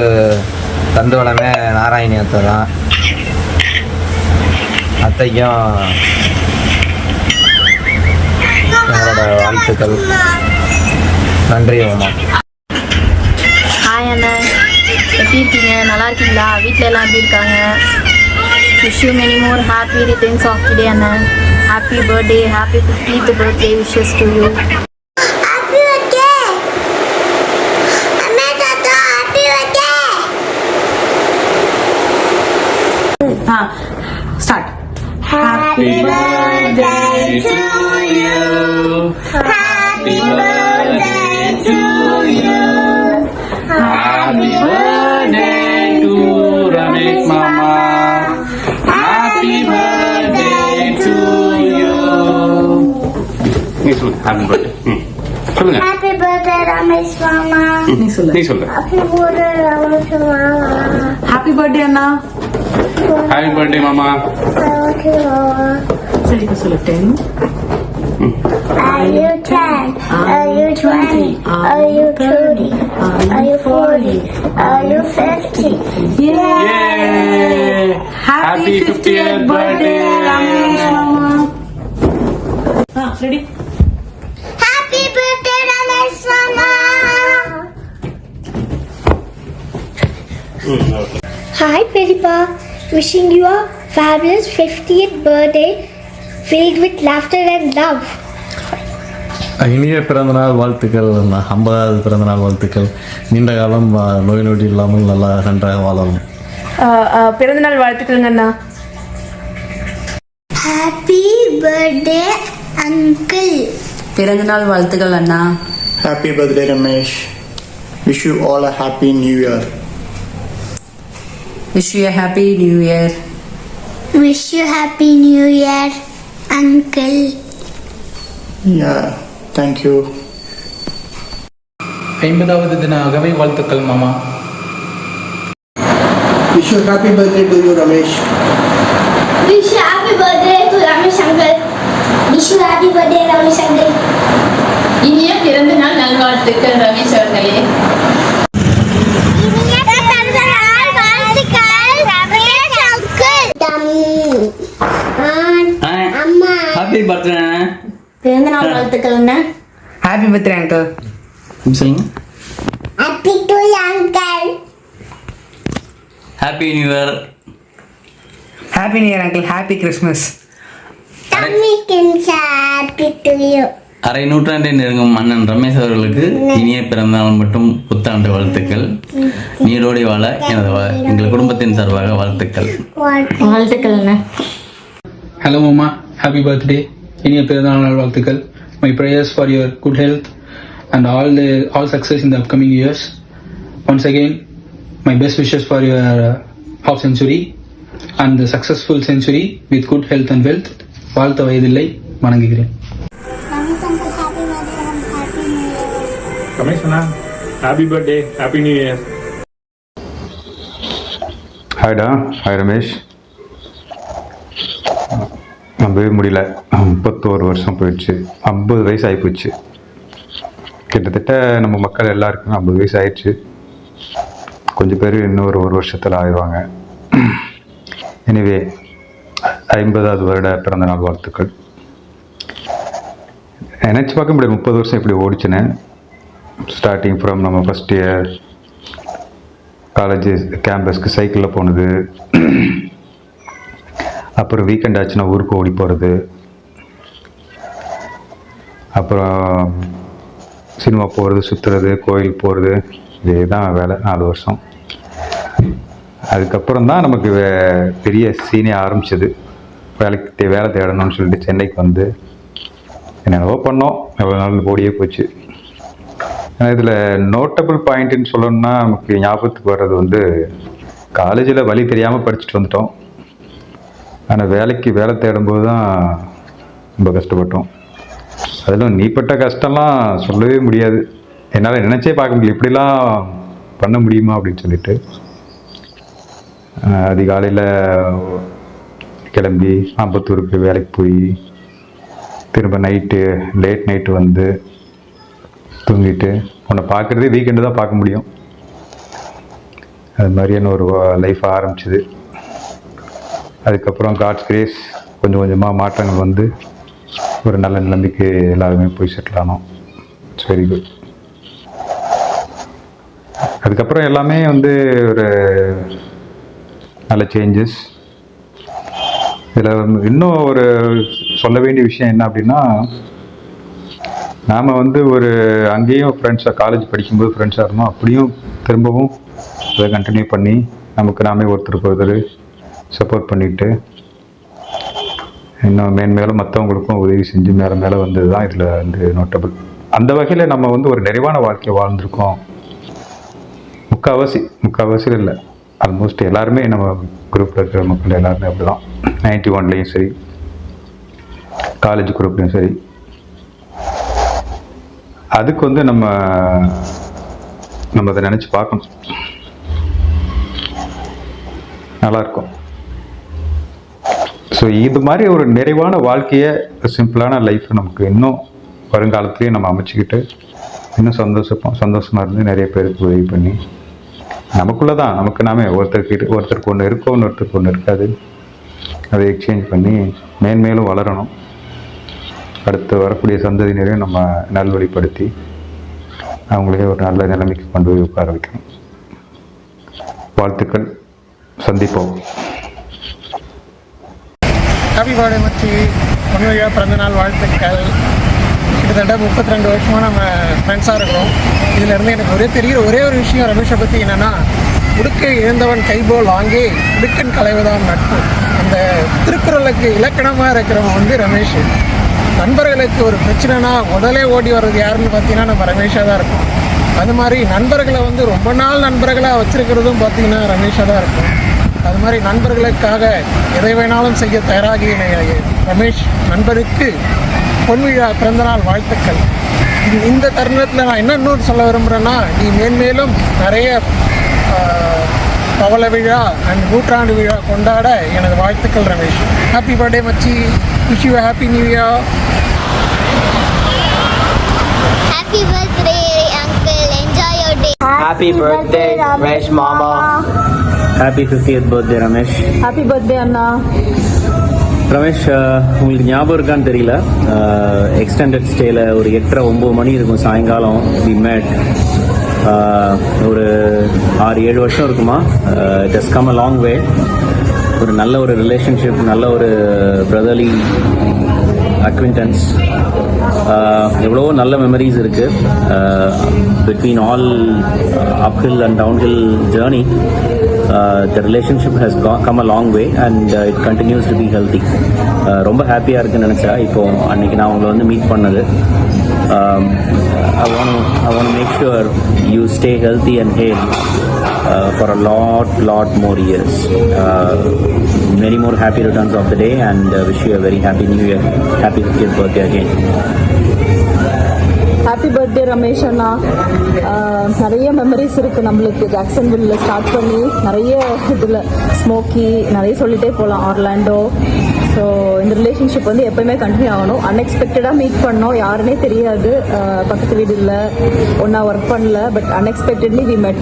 தண்டுவளமே நாராயணி அத்தை தான். அத்தைக்கும் எங்களோட வாழ்த்துக்கள். நன்றி மாமா. ஹாய் அண்ணா, எப்படி இருக்கீங்க? நல்லா இருக்கீங்களா? வீட்டில் எல்லாம் எப்படி இருக்காங்க? Wish you many more happy returns of the day அண்ணா. Happy birthday, happy 50th birthday wishes to you. Start. Happy birthday to you. Happy birthday to you. Happy birthday to Ramesh Mama. Happy birthday to you. நீ சொல்லு ஹாப்பி பர்த்டே. சொல்லுங்க. Happy birthday Ramesh Mama. நீ சொல்லு. Happy birthday Ramesh Mama. Happy birthday அண்ணா. Happy birthday Mama. சரி சொல்லு 10. Are you 10? Are you 20? Are you 30? Are you 40? Are you 50? Yay! Happy 50th birthday Ramesh Mama. Ready? Happy birthday Ramesh Mama. Hi Peripa, wishing you a fabulous 50th birthday filled with laughter and love. இனிய பிறந்தநாள் வாழ்த்துக்கள். 50வது பிறந்தநாள் வாழ்த்துக்கள். நீண்ட காலம் நோய் நொடி இல்லாமல் நல்லா நன்றாக வாழவும். பிறந்தநாள் வாழ்த்துக்கள்ங்க அண்ணா. Happy birthday uncle. பிறந்தநாள் வாழ்த்துக்கள் அண்ணா. Happy birthday Ramesh. Wish you all a happy new year. Wish you a happy new year. Wish you happy new year uncle. Yeah, thank you. 50வது தின அகவை வாழ்த்துக்கள் மாமா. Wish you happy birthday to you Ramesh. Wish you happy birthday to Ramesh uncle. Wish you happy birthday Ramesh uncle. இனிய பிறந்த நாள் நல்வாழ்த்துக்கள் ரமேஷ் அவர்களே. Happy birthday. பிறந்த நாள் வாழ்த்துக்கள் அண்ணா. Happy birthday uncle. சொல்லுங்க. Happy to you uncle. Happy new year. Happy new year uncle. Happy Christmas. Tummy Kinsa, happy to you. அரை நூற்றாண்டை நெருங்கும் அண்ணன் ரமேஷ் அவர்களுக்கு இனிய பிறந்தநாள் மற்றும் புத்தாண்டு வாழ்த்துக்கள். நீரோடி வாழ எங்கள் குடும்பத்தின் சார்பாக வாழ்த்துக்கள். வாழ்த்துக்கள் அண்ணா. ஹலோ மாமா, ஹாப்பி பர்த்டே. இனிய பிறந்தநாள் வாழ்த்துக்கள். My prayers for your good health and all success in the upcoming years. Once again, my best wishes for your half century and the successful century with good health and wealth. வாழ்த்த வயதில்லை, வணங்குகிறேன். Ramesh Anna, happy birthday, happy new year. ஹாய்டா. ஹாய் ரமேஷ். நம்பவே முடியல, 31 வருஷம் போயிடுச்சு. 50 வயசு ஆகிப்போச்சு. கிட்டத்தட்ட நம்ம மக்கள் எல்லாருக்குமே 50 வயசு ஆயிடுச்சு. கொஞ்சம் பேர் இன்னொரு 1 வருஷத்தில் ஆயிடுவாங்க. எனிவே 50வது வருட பிறந்தநாள் வாழ்த்துக்கள். நினச்சி பார்க்க முடியாது 30 வருஷம் இப்படி ஓடிச்சுன்னு. ஸ்டார்டிங் ஃப்ரம் நம்ம ஃபஸ்ட் இயர் காலேஜ் கேம்பஸ்க்கு சைக்கிளில் போனது, அப்புறம் வீக்கெண்ட் ஆச்சுன்னா ஊருக்கு ஓடி போகிறது, அப்புறம் சினிமா போகிறது, சுற்றுறது, கோயில் போகிறது, இதே தான் வேலை 4 வருஷம். அதுக்கப்புறம் தான் நமக்கு பெரிய சீனே ஆரம்பிச்சது. வேலை தேடணும்னு சொல்லிட்டு சென்னைக்கு வந்து என்னென்னவோ பண்ணோம். எவ்வளோ நாள் ஓடியே போச்சு. இதில் நோட்டபிள் பாயிண்ட்டுன்னு சொல்லணும்னா நமக்கு ஞாபகத்துக்கு வர்றது வந்து காலேஜில் வழி தெரியாமல் படிச்சுட்டு வந்துட்டோம். ஆனால் வேலை தேடும்போது தான் ரொம்ப கஷ்டப்பட்டோம். அதிலும் நீப்பட்ட கஷ்டம்லாம் சொல்லவே முடியாது. என்னால் நினச்சே பார்க்க முடியல, இப்படிலாம் பண்ண முடியுமா அப்படின்னு சொல்லிட்டு. அதிகாலையில் கிளம்பி அம்பத்தூருக்கு வேலைக்கு போய் திரும்ப லேட் நைட்டு வந்து தூங்கிட்டு உன்னை பார்க்குறதே வீக்கெண்டு தான் பார்க்க முடியும். அது மாதிரியான ஒரு லைஃப் ஆரம்பிச்சிது. அதுக்கப்புறம் காட்ஸ் கிரேஸ் கொஞ்சம் கொஞ்சமாக மாற்றங்கள் வந்து ஒரு நல்ல நிலைமைக்கு எல்லாருமே போய் செட்டில் ஆனோம். It's very good. அதுக்கப்புறம் எல்லாமே வந்து ஒரு நல்ல சேஞ்சஸ். இதில் இன்னும் ஒரு சொல்ல வேண்டிய விஷயம் என்ன அப்படின்னா, நாம் வந்து ஒரு அங்கேயும் ஃப்ரெண்ட்ஸாக காலேஜ் படிக்கும்போது ஃப்ரெண்ட்ஸாக இருந்தோம். அப்படியும் திரும்பவும் அதை கண்டினியூ பண்ணி நமக்கு நாமே ஒருத்தருக்கு ஒருத்தர் சப்போர்ட் பண்ணிவிட்டு இன்னும் மேன்மேலும் மற்றவங்களுக்கும் உதவி செஞ்சு மேலே மேலே வந்தது தான் இதில் வந்து நோட்டபிள். அந்த வகையில் நம்ம வந்து ஒரு நிறைவான வாழ்க்கையை வாழ்ந்திருக்கோம். முக்கால்வாசியில் இல்லை, ஆல்மோஸ்ட் எல்லாருமே நம்ம குரூப்பில் இருக்கிற மக்கள் எல்லாருமே அப்படி தான். 91லேயும் சரி, காலேஜ் குரூப்லேயும் சரி. அதுக்கு வந்து நம்ம அதை நினச்சி பார்க்கணும். நல்லாயிருக்கும். ஸோ இது மாதிரி ஒரு நிறைவான வாழ்க்கையை, சிம்பிளான லைஃப்பை நமக்கு இன்னும் வருங்காலத்துலேயே நம்ம அமைச்சிக்கிட்டு இன்னும் சந்தோஷமாக இருந்து நிறைய பேருக்கு உதவி பண்ணி நமக்குள்ளே தான் நமக்கு நாமே ஒருத்தருக்கு ஒன்று இருக்கும், இன்னொருத்தருக்கு ஒன்று இருக்காது. அதை எக்ஸ்சேஞ்ச் பண்ணி மேன்மேலும் வளரணும். அடுத்து வரக்கூடிய சந்ததியினரையும் நம்ம நல்வழிப்படுத்தி அவங்களே ஒரு நல்ல நிலைமைக்கு கொண்டு போய் உட்கார வைக்கணும். வாழ்த்துக்கள். சந்திப்போம். ஹாப்பி பர்த்டே மச்சி, பொன்விழா பிறந்தநாள் வாழ்த்துக்கள். கிட்டத்தட்ட 32 வருஷமாக நம்ம ஃப்ரெண்ட்ஸாக இருக்கிறோம். இதிலேருந்து எனக்கு ஒரே ஒரு விஷயம் ரமேஷை பற்றி என்னென்னா, உடுக்கை இழந்தவன் கைபோல் ஆங்கே உடுக்கன் களைவதான் நட்பு. அந்த திருக்குறளுக்கு இலக்கணமாக இருக்கிறவன் வந்து ரமேஷ். நண்பர்களுக்கு ஒரு பிரச்சனைனா முதலே ஓடி வர்றது யாருன்னு பார்த்தீங்கன்னா நம்ம ரமேஷாக தான் இருக்கும். அது மாதிரி நண்பர்களை வந்து ரொம்ப நாள் நண்பர்களாக வச்சுருக்கிறதும் பார்த்தீங்கன்னா ரமேஷாக தான் இருக்கும். அது மாதிரி நண்பர்களுக்காக எதை வேணாலும் செய்ய தயாராகிய ரமேஷ் நண்பருக்கு பொன்விழா பிறந்தநாள் வாழ்த்துக்கள். இந்த தருணத்தில் நான் இன்னொன்று சொல்ல விரும்புகிறேன்னா, நீ மேன்மேலும் நிறைய பவள விழா அண்ட் நூற்றாண்டு விழா கொண்டாட எனது வாழ்த்துக்கள் ரமேஷ். ஹாப்பி பர்த்டே மச்சி, wish you happy new year. Happy birthday, uncle. Enjoy your day. Happy birthday, Ramesh Mama. Happy 50th birthday, Ramesh. Happy birthday, Anna. Ramesh, உங்களுக்கு ஞாபகம் இருக்கான்னு தெரியல, எக்ஸ்டெண்டட் ஸ்டேயில் ஒரு 8:30-9 மணி இருக்கும் சாயங்காலம். வி மேட் ஒரு 6-7 வருஷம் இருக்குமா. It has come a long way. ஒரு நல்ல ஒரு ரிலேஷன்ஷிப், நல்ல ஒரு பிரதர்லி அக்விண்டன்ஸ், எவ்வளவோ நல்ல மெமரிஸ் இருக்குது between all uphill and downhill journey. The relationship has come a long way and it continues to be healthy. ரொம்ப ஹாப்பியாக இருக்குன்னு நினச்சா இப்போது அன்றைக்கி நான் உங்களை வந்து மீட் பண்ணது. I want to make sure you stay healthy and hale for a lot more years. Many more happy returns of the day and wish you a very happy new year. Happy 50th birthday again. Happy birthday Ramesh அண்ணா. நிறைய மெமரிஸ் இருக்குது நம்மளுக்கு. ஜாக்சன்வில்ல ஸ்டார்ட் பண்ணி நிறைய இதில் ஸ்மோக்கி நிறைய சொல்லிகிட்டே போகலாம், ஆர்லாண்டோ. ஸோ இந்த ரிலேஷன்ஷிப் வந்து எப்போயுமே கண்டினியூ ஆகணும். அன்எக்ஸ்பெக்டடாக மீட் பண்ணோம், யாருன்னே தெரியாது, பக்கத்து வீடு இல்லை, ஒன்றா ஒர்க் பண்ணல. பட் அன்எக்ஸ்பெக்டட்லி வி மெட்.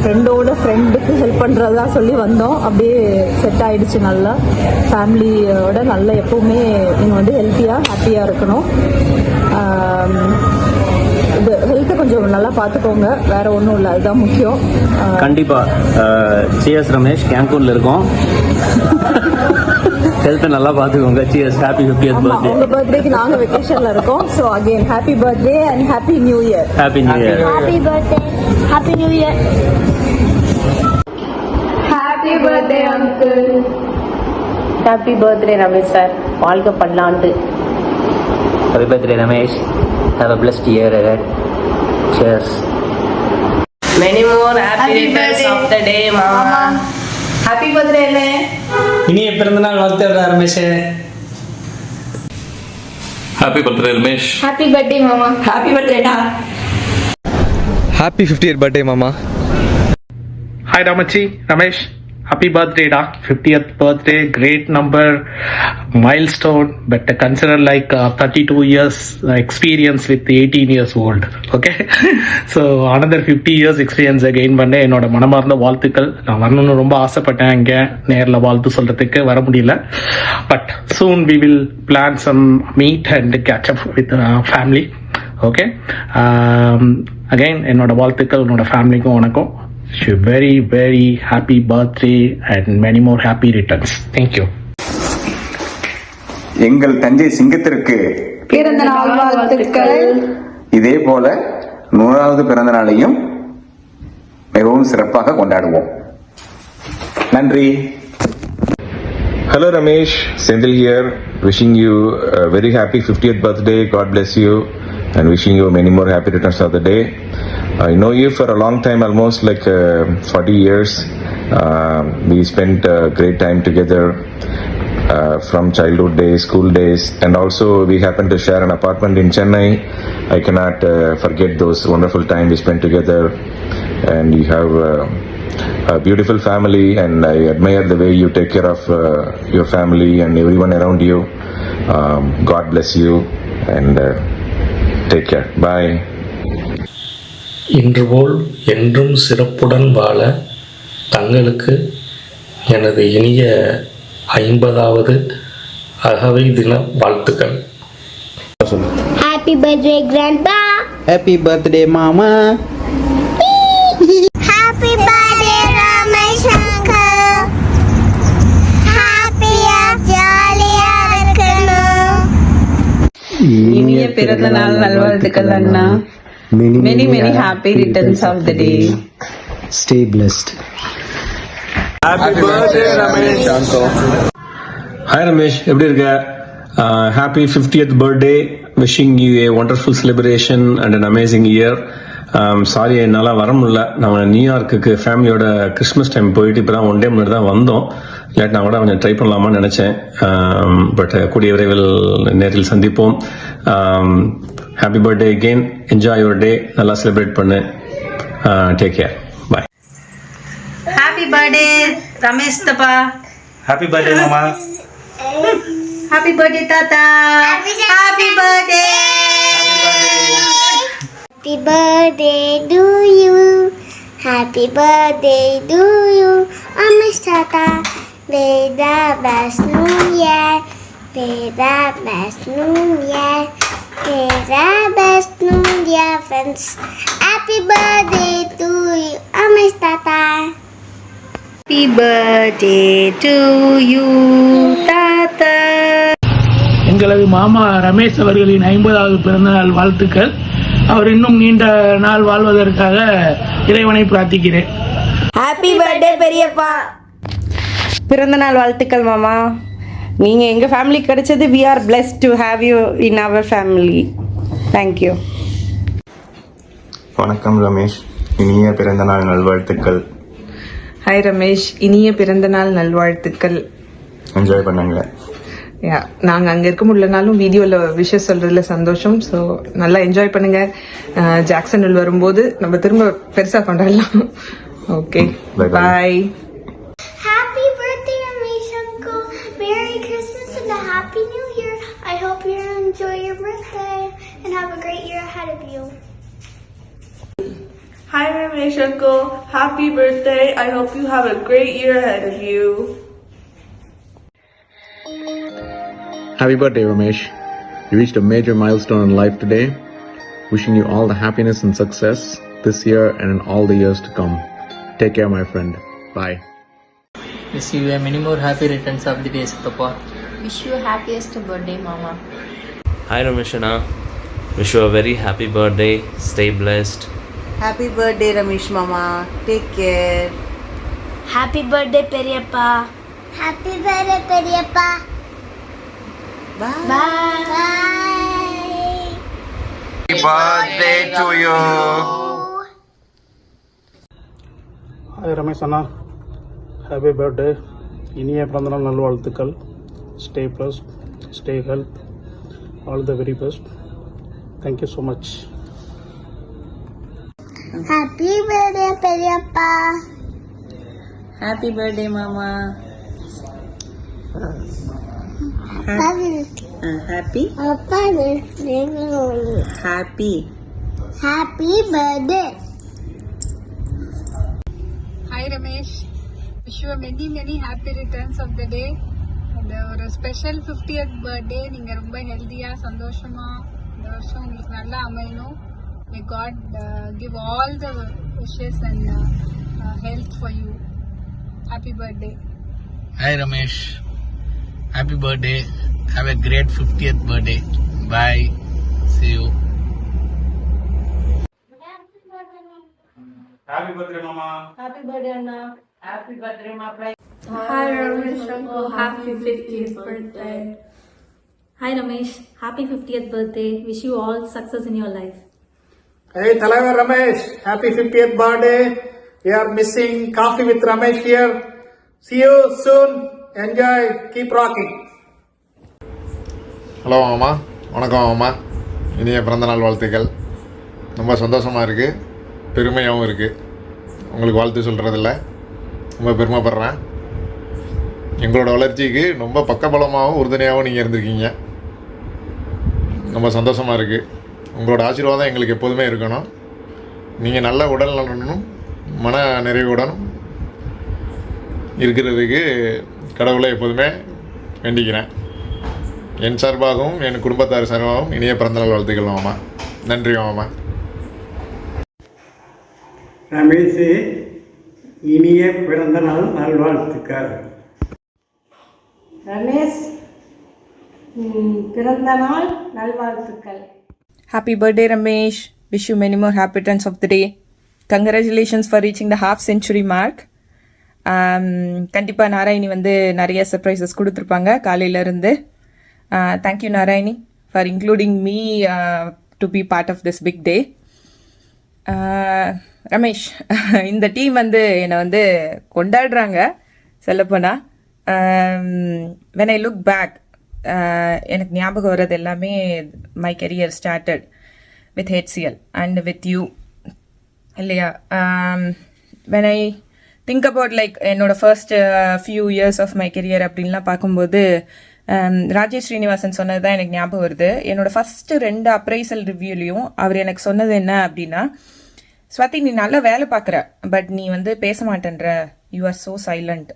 ஃப்ரெண்டுக்கு ஹெல்ப் பண்ணுறதா சொல்லி வந்தோம், அப்படியே செட் ஆகிடுச்சு. நல்லா ஃபேமிலியோட நல்லா எப்போவுமே நீங்கள் வந்து ஹெல்த்தியாக ஹாப்பியாக இருக்கணும். இது ஹெல்த்தை கொஞ்சம் நல்லா பார்த்துக்கோங்க, வேற ஒன்றும் இல்லை, அதுதான் முக்கியம். கண்டிப்பாக. சியர்ஸ் ரமேஷ், கேங்கூனில் இருக்கோம். ஹெல்த்தை நல்லா பார்த்துக்கோங்க. சியர்ஸ். Happy 50th birthday. உங்க பர்த்டேக்கு நாங்க வெக்கேஷன்ல இருக்கோம். So again happy birthday and happy new year. Happy new year. Happy birthday. Happy New Year. Happy birthday uncle. Happy birthday Ramesh sir, வாழ்க பல்லாண்டு. Happy birthday Ramesh. Have a blessed year ahead. Cheers. Many more happy returns of the day, Mama. Happy birthday அண்ணே. இனிய பிறந்தநாள் வாழ்த்துக்கள் Ramesh. Happy birthday Ramesh. Happy birthday, Mama. Happy birthday டா. Happy 50th birthday, Mama. Hi Ramachi, Ramesh. Happy birthday, da. 50th birthday, great number, milestone, but consider like 32 years experience with 18 years old. Okay, so another 50 years experience again பண்ண என்னோட மனமார்ந்த வாழ்த்துக்கள். நான் வரணும்னு ரொம்ப ஆசைப்பட்டேன், இங்கே நேரில் வாழ்த்து சொல்கிறதுக்கு வர முடியல. But soon we will plan some meet and catch up with family. Okay, again என்னோட வாழ்த்துக்கள் உன்னோட ஃபேமிலிக்கும் உனக்கும். Wish you very happy birthday and many more happy returns. Thank you. எங்கள் தஞ்சை சிங்கத்திற்கு பிறந்த நாள் வாழ்த்துக்கள். இதே போல 100வது பிறந்த நாளையும் மிகவும் சிறப்பாக கொண்டாடுவோம். நன்றி. Hello Ramesh, Senthil here. wishing you a very happy 50th birthday. God bless you, and wishing you many more happy returns of the day. I know you for a long time, almost like 40 years. We spent great time together from childhood days, school days, and also we happened to share an apartment in Chennai. I cannot forget those wonderful time we spent together, and you have a beautiful family, and I admire the way you take care of your family and everyone around you. God bless you, and take care. Bye. இன்று போல் என்றும் சிறப்புடன் வாழ தங்களுக்கு எனது இனிய 50வது அகவை தின வாழ்த்துக்கள். Happy birthday, Grandpa. Happy birthday, Mama. Happy birthday, Ramesh Uncle. Happy jolly-ஆ இருக்கணும். இனிய பிறந்த நாள் நல்வாழ்த்துக்கள் அண்ணா. Many happy returns of the day. Stay blessed. Happy birthday, Ramesh. Hi Ramesh, எப்படி இருக்க? Happy 50th birthday. Wishing you A wonderful celebration and an amazing year. Sorry, என்னால் வர முடியல. நாங்கள் நியூயார்க்குக்கு ஃபேமிலியோட கிறிஸ்மஸ் டைம் போயிட்டு இப்போ தான் ஒன் டே முன்னாடி தான் வந்தோம். இல்லாட்டி நான் கூட கொஞ்சம் ட்ரை பண்ணலாமான்னு நினச்சேன். பட் கூடிய விரைவில் நேரில் சந்திப்போம். Happy birthday again. Enjoy your day. நல்லா செலிப்ரேட் பண்ணு. Take care. Bye. Happy birthday Ramesh தப்பா. ஹாப்பி பர்த்டே மாமா. ஹாப்பி பர்த்டே தாத்தா. Happy birthday. Happy birthday to you. Happy birthday to you. Amish Tata. May the best New Year. May the best New Year. May the best New Year, friends. Happy birthday to you, Amish Tata. Happy birthday to you தாத்தா. எங்களது மாமா ரமேஷ் அவர்களின் 50வது பிறந்தநாள் வாழ்த்துக்கள். அவர் இன்னும் நீண்ட நாள் வாழ்வதற்காக இறைவனை பிரார்த்திக்கிறேன். ஹாப்பி பர்த்டே பெரியப்பா. பிறந்தநாள் வாழ்த்துக்கள் மாமா. நீங்கள் எங்கள் ஃபேமிலிக்கு கிடைச்சது we are blessed to have you in our family. Thank you. வணக்கம் ரமேஷ், இனிய பிறந்தநாள் நல்வாழ்த்துக்கள். ஹாய் ரமேஷ், இனிய பிறந்த நாள் நல்வாழ்த்துக்கள். என்ஜாய் பண்ணுங்க. நாங்கள் அங்கே இருக்க முடியலனாலும் வீடியோவில் விஷயம் சொல்கிறதுல சந்தோஷம். ஸோ நல்லா என்ஜாய் பண்ணுங்க. ஜாக்சனில் வரும்போது நம்ம திரும்ப பெருசாக கொண்டாடலாம். Okay, bye. Happy birthday, Ramesh Uncle. Merry Christmas and a Happy New Year. I hope you enjoy your birthday and have a great year ahead of you. Hi Ramesh Uncle, happy birthday. I hope you have a great year ahead of you. Happy birthday, Ramesh. You reached a major milestone in life today. Wishing you all the happiness and success this year and in all the years to come. Take care, my friend. Bye. Wish you many more happy returns of the day, Satapa. Wish you happiest birthday, Mama. Hi Ramesh Anna. Wish you a very happy birthday. Stay blessed. Happy birthday Ramesh Mama. Take care. Happy birthday, Periyappa. Happy birthday, Periyappa. Bye. Bye. Happy birthday to you. Hi Ramesh Anna, happy birthday. இனிய பிறந்தநாள் நல்வாழ்த்துக்கள். Stay plus, stay health, all the very best. Thank you so much. Happy birthday, Periyappa. Happy birthday, Mama. Happy. Happy. Happy. Happy birthday. Hi Ramesh, wish you many happy returns of the day. And ஒரு ஸ்பெஷல் 50th பர்த்டே. நீங்கள் ரொம்ப ஹெல்த்தியாக சந்தோஷமாக இந்த வருஷம் உங்களுக்கு நல்லா அமையணும். May God give all the wishes and health for you. Happy birthday. Hi Ramesh, happy birthday. Have a great 50th birthday. Bye. See you. Happy birthday, Mama. Happy birthday Anna. Happy birthday Mama. Hi Ramesh Uncle, happy 50th birthday. Hi Ramesh, happy 50th birthday. Wish you all success in your life. Hey, Talaivar Ramesh, happy 50th birthday. We are missing coffee with Ramesh here. See you soon. Enjoy. Keep rocking. Hello மாமா, வணக்கம் மாமா. இனிய பிறந்தநாள் வாழ்த்துக்கள். ரொம்ப சந்தோஷமாக இருக்குது, பெருமையாகவும் இருக்குது. உங்களுக்கு வாழ்த்து சொல்கிறதில்ல, ரொம்ப பெருமைப்படுறேன். எங்களோட வளர்ச்சிக்கு ரொம்ப பக்கபலமாகவும் உறுதுணையாகவும் நீங்கள் இருந்திருக்கீங்க. ரொம்ப சந்தோஷமாக இருக்குது. உங்களோட ஆசீர்வாதம் எங்களுக்கு எப்போதுமே இருக்கணும். நீங்கள் நல்ல உடல் நலனும் மன நிறைவுடனும் இருக்கிறதுக்கு கடவுளை எப்போதுமே வேண்டிக்கிறேன். என் சார்பாகவும் என் குடும்பத்தார் சார்பாகவும் இனிய பிறந்தநாள் வாழ்த்துக்கள் மாமா. நன்றி மாமா. ரமேஷ், இனிய பிறந்தநாள் நல்வாழ்த்துக்கள். ரமேஷ், பிறந்தநாள் நல்வாழ்த்துக்கள். Happy birthday Ramesh. Wish you many more happy returns of the day. Congratulations for reaching the half century mark. கண்டிப்பாக நாராயணி வந்து நிறைய சர்ப்ரைசஸ் கொடுத்துருப்பாங்க காலையிலேருந்து. Thank you Narayani for including me to be part of this big day. Ramesh, இந்த டீம் வந்து என்னை வந்து கொண்டாடுறாங்க சொல்லப்போனால். when I look back, எனக்கு ஞாபகம் வர்றது எல்லாமே my career started with HCL and with you இல்லையா. when I think about like என்னோட first few years of my career அப்படின்லாம் பார்க்கும்போது ராஜேஷ் ஸ்ரீனிவாசன் சொன்னது தான் எனக்கு ஞாபகம் வருது. என்னோடய ஃபஸ்ட்டு 2 அப்ரைசல் ரிவ்யூலையும் அவர் எனக்கு சொன்னது என்ன அப்படின்னா, ஸ்வாதி நீ நல்லா வேலை பார்க்குற, பட் நீ வந்து பேச மாட்டேன்ற, you are so silent,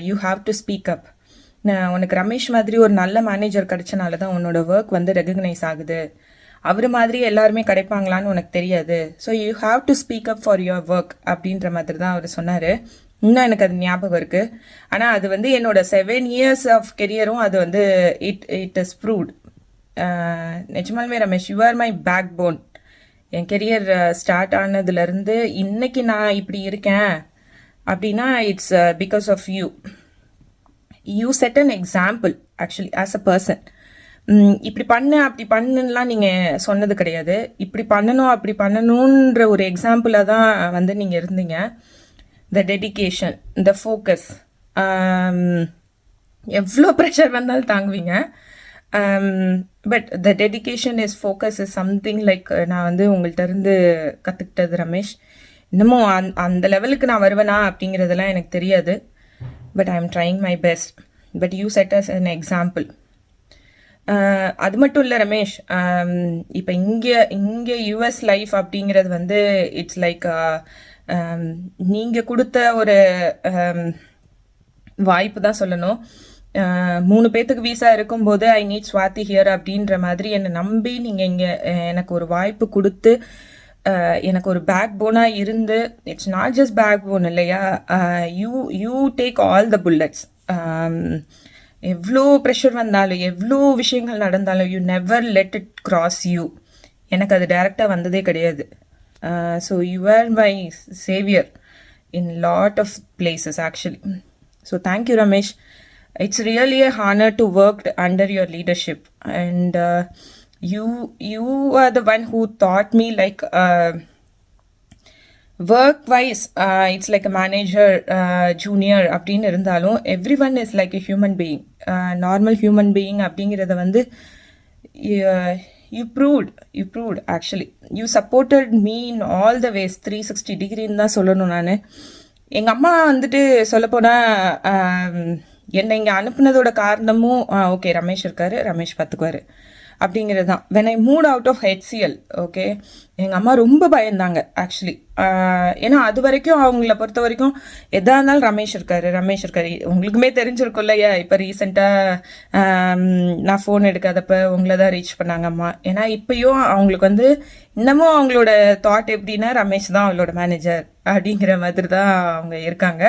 you have to speak up. உனக்கு ரமேஷ் மாதிரி ஒரு நல்ல மேனேஜர் கிடைச்சனால தான் உன்னோட ஒர்க் வந்து ரெகக்னைஸ் ஆகுது. அவர் மாதிரி எல்லாருமே கிடைப்பாங்களான்னு உனக்கு தெரியாது. So you have to speak up for your work அப்படின்ற மாதிரி தான் அவர் சொன்னார். இன்னும் எனக்கு அது ஞாபகம் இருக்குது. ஆனால் அது வந்து என்னோட 7 years ஆஃப் கெரியரும் அது வந்து இட் இஸ் ப்ரூவ்ட். நிஜமாலுமே Ramesh, you are my backbone. என் கெரியர் ஸ்டார்ட் ஆனதுலேருந்து இன்னைக்கு நான் இப்படி இருக்கேன் அப்படின்னா it's because of you. You set an example actually as a person. இப்படி பண்ணு அப்படி பண்ணுலாம் நீங்கள் சொன்னது கிடையாது. இப்படி பண்ணணும் அப்படி பண்ணணுன்ற ஒரு எக்ஸாம்பிளாக தான் வந்து நீங்கள் இருந்தீங்க. த டெடிகேஷன், த ஃபோக்கஸ், எவ்வளோ ப்ரெஷர் வந்தாலும் தாங்குவீங்க. But the dedication is focus is something like நான் வந்து உங்கள்கிட்ட இருந்து கற்றுக்கிட்டது ரமேஷ். இன்னமும் அந்த லெவலுக்கு நான் வருவேனா அப்படிங்கிறதெல்லாம் எனக்கு தெரியாது. But I am trying my best. But you set us an example. அது மட்டும் இல்லை ரமேஷ், இப்போ இங்கே யூஎஸ் லைஃப் அப்படிங்கிறது வந்து இட்ஸ் லைக் நீங்கள் கொடுத்த ஒரு வாய்ப்பு தான் சொல்லணும். 3 பேத்துக்கு வீசா இருக்கும்போது ஐ நீட் ஸ்வாதி ஹியர் அப்படின்ற மாதிரி என்னை நம்பி நீங்கள் இங்கே எனக்கு ஒரு வாய்ப்பு கொடுத்து எனக்கு ஒரு பேக் போனாக இருந்து, it's not just backbone இல்லையா, you take all the bullets. எவ்வளோ ப்ரெஷர் வந்தாலும் எவ்வளோ விஷயங்கள் நடந்தாலும் you never let it cross you. எனக்கு அது டைரெக்டாக வந்ததே கிடையாது. So you are my saviour in lot of places actually. So thank you Ramesh. It's really a honor to work under your leadership, and you are the one who taught me like work wise it's like a manager, junior அப்படின்னு இருந்தாலும் everyone is like a human being, normal human being அப்படிங்கிறத வந்து you proved actually. You supported me in all the ways, 360 degreeன்னு தான் சொல்லணும். நான் எங்கள் அம்மா வந்துட்டு சொல்லப்போனால் என்னை இங்கே அனுப்புனதோட காரணமும் ஓகே ரமேஷ் இருக்காரு, ரமேஷ் பார்த்துக்குவார் அப்படிங்கிறது தான். When I moved out of HCL, okay, எங்கள் அம்மா ரொம்ப பயந்தாங்க ஆக்சுவலி. ஏன்னா அது வரைக்கும் அவங்கள பொறுத்த வரைக்கும் எதாக இருந்தாலும் ரமேஷ் இருக்காரு. உங்களுக்குமே தெரிஞ்சிருக்கும் இல்லையா, இப்போ ரீசெண்டாக நான் ஃபோன் எடுக்காதப்ப உங்களை தான் ரீச் பண்ணாங்க அம்மா. ஏன்னா இப்பயும் அவங்களுக்கு வந்து இன்னமும் அவங்களோட தாட் எப்படின்னா ரமேஷ் தான் அவளோட மேனேஜர் அப்படிங்கிற மாதிரி தான் அவங்க இருக்காங்க.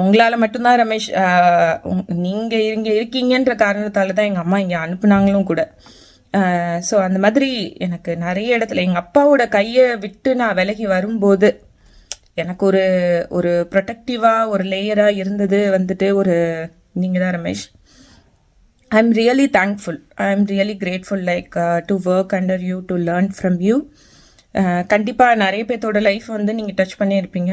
உங்களால் மட்டும்தான் ரமேஷ், நீங்கள் இங்கே இருக்கீங்கன்ற காரணத்தால் தான் எங்கள் அம்மா இங்கே அனுப்புனாங்களும் கூட. ஸோ அந்த மாதிரி எனக்கு நிறைய இடத்துல எங்கள் அப்பாவோட கையை விட்டு நான் விலகி வரும்போது எனக்கு ஒரு ப்ரொடெக்டிவாக ஒரு லேயராக இருந்தது வந்துட்டு நீங்கள் தான் Ramesh. I'm really thankful. I'm really grateful to work under you, to learn from you. கண்டிப்பாக நிறைய பேர்த்தோட லைஃப் வந்து நீங்கள் டச் பண்ணியிருப்பீங்க.